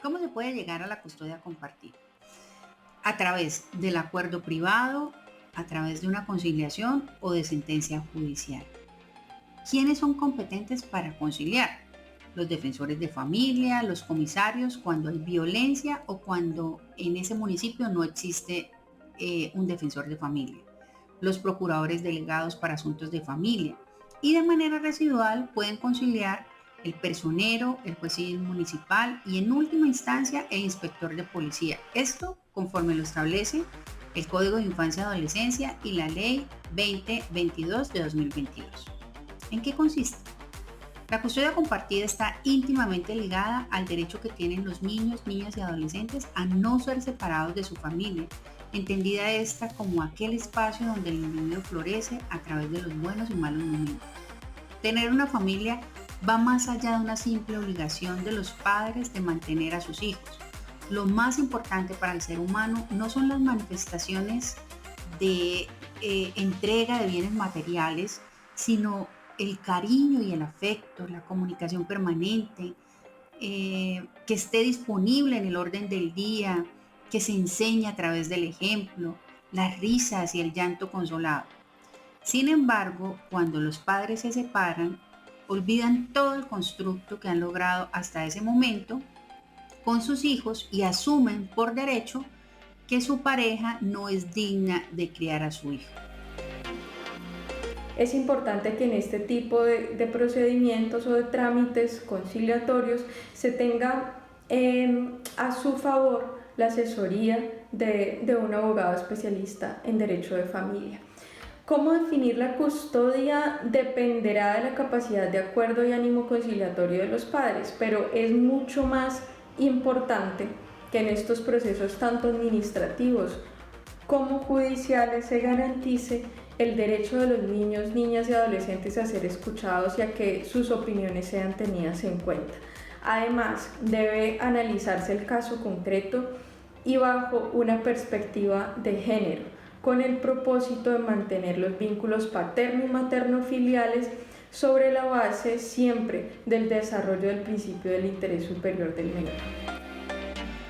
¿Cómo se puede llegar a la custodia compartida? A través del acuerdo privado, a través de una conciliación o de sentencia judicial. ¿Quiénes son competentes para conciliar? Los defensores de familia, los comisarios, cuando hay violencia o cuando en ese municipio no existe un defensor de familia. Los procuradores delegados para asuntos de familia. Y de manera residual pueden conciliar el personero, el juez civil municipal y en última instancia el inspector de policía. Esto conforme lo establece el Código de Infancia y Adolescencia y la Ley 2022 de 2022. ¿En qué consiste? La custodia compartida está íntimamente ligada al derecho que tienen los niños, niñas y adolescentes a no ser separados de su familia, entendida esta como aquel espacio donde el individuo florece a través de los buenos y malos momentos. Tener una familia va más allá de una simple obligación de los padres de mantener a sus hijos. Lo más importante para el ser humano no son las manifestaciones de entrega de bienes materiales, sino el cariño y el afecto, la comunicación permanente, que esté disponible en el orden del día, que se enseñe a través del ejemplo, las risas y el llanto consolado. Sin embargo, cuando los padres se separan, olvidan todo el constructo que han logrado hasta ese momento con sus hijos y asumen por derecho que su pareja no es digna de criar a su hijo. Es importante que en este tipo de procedimientos o de trámites conciliatorios se tenga a su favor la asesoría de un abogado especialista en derecho de familia. ¿Cómo definir la custodia? Dependerá de la capacidad de acuerdo y ánimo conciliatorio de los padres, pero es mucho más importante que en estos procesos tanto administrativos como judiciales se garantice el derecho de los niños, niñas y adolescentes a ser escuchados y a que sus opiniones sean tenidas en cuenta. Además, debe analizarse el caso concreto y bajo una perspectiva de género, con el propósito de mantener los vínculos paterno y materno-filiales sobre la base siempre del desarrollo del principio del interés superior del menor.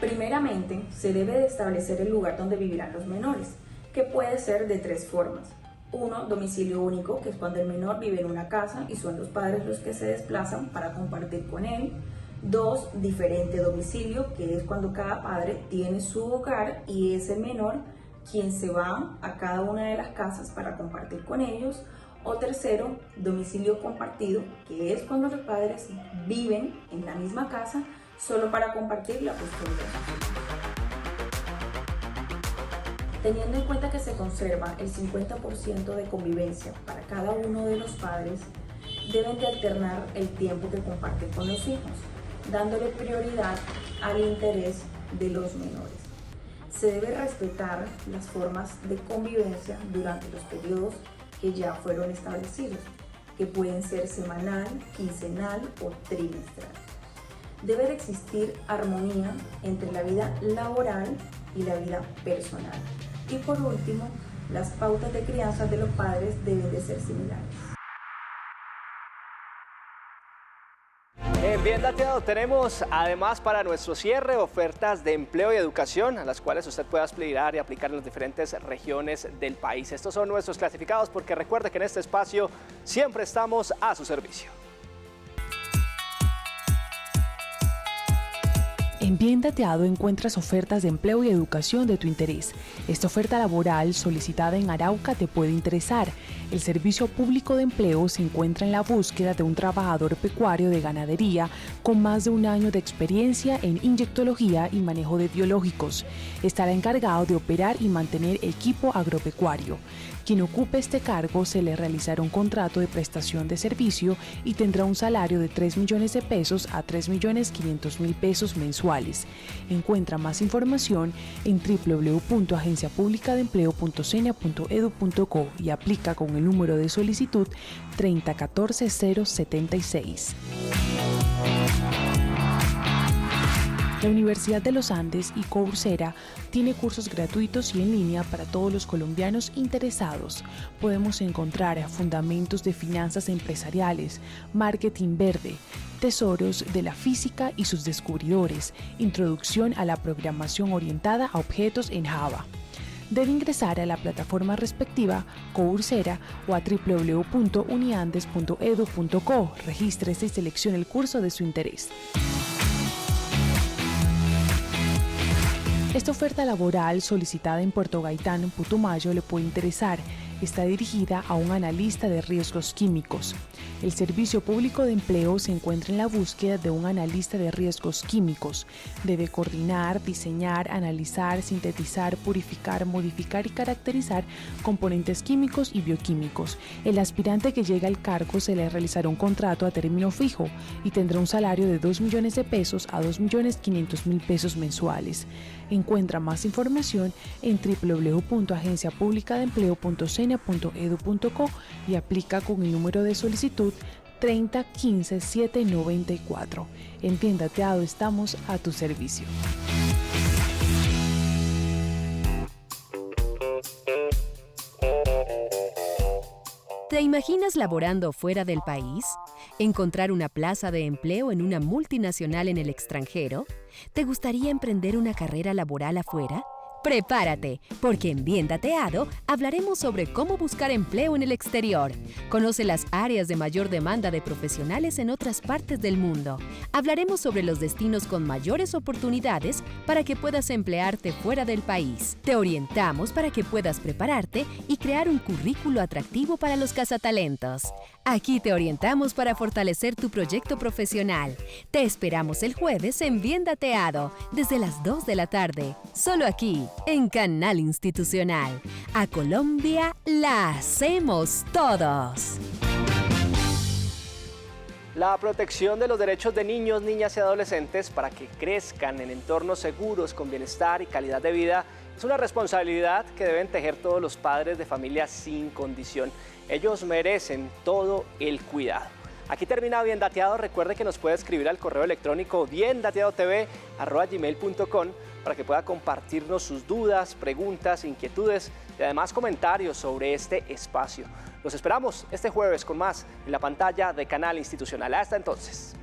Primeramente, se debe de establecer el lugar donde vivirán los menores, que puede ser de 3 formas. 1, domicilio único, que es cuando el menor vive en una casa y son los padres los que se desplazan para compartir con él. 2, diferente domicilio, que es cuando cada padre tiene su hogar y es el menor quien se va a cada una de las casas para compartir con ellos. O tercero, domicilio compartido, que es cuando los padres viven en la misma casa solo para compartir la custodia. Teniendo en cuenta que se conserva el 50% de convivencia para cada uno de los padres, deben de alternar el tiempo que comparten con los hijos, dándole prioridad al interés de los menores. Se debe respetar las formas de convivencia durante los periodos que ya fueron establecidos, que pueden ser semanal, quincenal o trimestral. Debe de existir armonía entre la vida laboral y la vida personal. Y por último, las pautas de crianza de los padres deben de ser similares. En Bien Dateado tenemos además para nuestro cierre ofertas de empleo y educación a las cuales usted puede aspirar y aplicar en las diferentes regiones del país. Estos son nuestros clasificados porque recuerde que en este espacio siempre estamos a su servicio. En Bien Dateado encuentras ofertas de empleo y educación de tu interés. Esta oferta laboral solicitada en Arauca te puede interesar. El Servicio Público de Empleo se encuentra en la búsqueda de un trabajador pecuario de ganadería con más de 1 año de experiencia en inyectología y manejo de biológicos. Estará encargado de operar y mantener equipo agropecuario. Quien ocupe este cargo se le realizará un contrato de prestación de servicio y tendrá un salario de 3 millones de pesos a 3.500.000 pesos mensuales. Encuentra más información en www.agenciapublicadeempleo.sena.edu.co y aplica con el número de solicitud 3014076. La Universidad de los Andes y Coursera tiene cursos gratuitos y en línea para todos los colombianos interesados. Podemos encontrar fundamentos de finanzas empresariales, marketing verde, tesoros de la física y sus descubridores, introducción a la programación orientada a objetos en Java. Debe ingresar a la plataforma respectiva, Coursera, o a www.uniandes.edu.co. Regístrese y seleccione el curso de su interés. Esta oferta laboral solicitada en Puerto Gaitán, Putumayo, le puede interesar. Está dirigida a un analista de riesgos químicos. El Servicio Público de Empleo se encuentra en la búsqueda de un analista de riesgos químicos. Debe coordinar, diseñar, analizar, sintetizar, purificar, modificar y caracterizar componentes químicos y bioquímicos. El aspirante que llegue al cargo se le realizará un contrato a término fijo y tendrá un salario de 2 millones de pesos a 2.500.000 pesos mensuales. Encuentra más información en www.agenciapublicadeempleo.sena.edu.co y aplica con el número de solicitud 3015-794. En Bien Dateado estamos a tu servicio. ¿Te imaginas laborando fuera del país? ¿Encontrar una plaza de empleo en una multinacional en el extranjero? ¿Te gustaría emprender una carrera laboral afuera? Prepárate, porque en Bien Dateado hablaremos sobre cómo buscar empleo en el exterior. Conoce las áreas de mayor demanda de profesionales en otras partes del mundo. Hablaremos sobre los destinos con mayores oportunidades para que puedas emplearte fuera del país. Te orientamos para que puedas prepararte y crear un currículo atractivo para los cazatalentos. Aquí te orientamos para fortalecer tu proyecto profesional. Te esperamos el jueves en Bien Dateado, desde las 2 de la tarde, solo aquí, en Canal Institucional. A Colombia la hacemos todos. La protección de los derechos de niños, niñas y adolescentes para que crezcan en entornos seguros, con bienestar y calidad de vida, es una responsabilidad que deben tejer todos los padres de familia sin condición. Ellos merecen todo el cuidado. Aquí termina Bien Dateado. Recuerde que nos puede escribir al correo electrónico biendateadotv@gmail.com para que pueda compartirnos sus dudas, preguntas, inquietudes y además comentarios sobre este espacio. Los esperamos este jueves con más en la pantalla de Canal Institucional. Hasta entonces.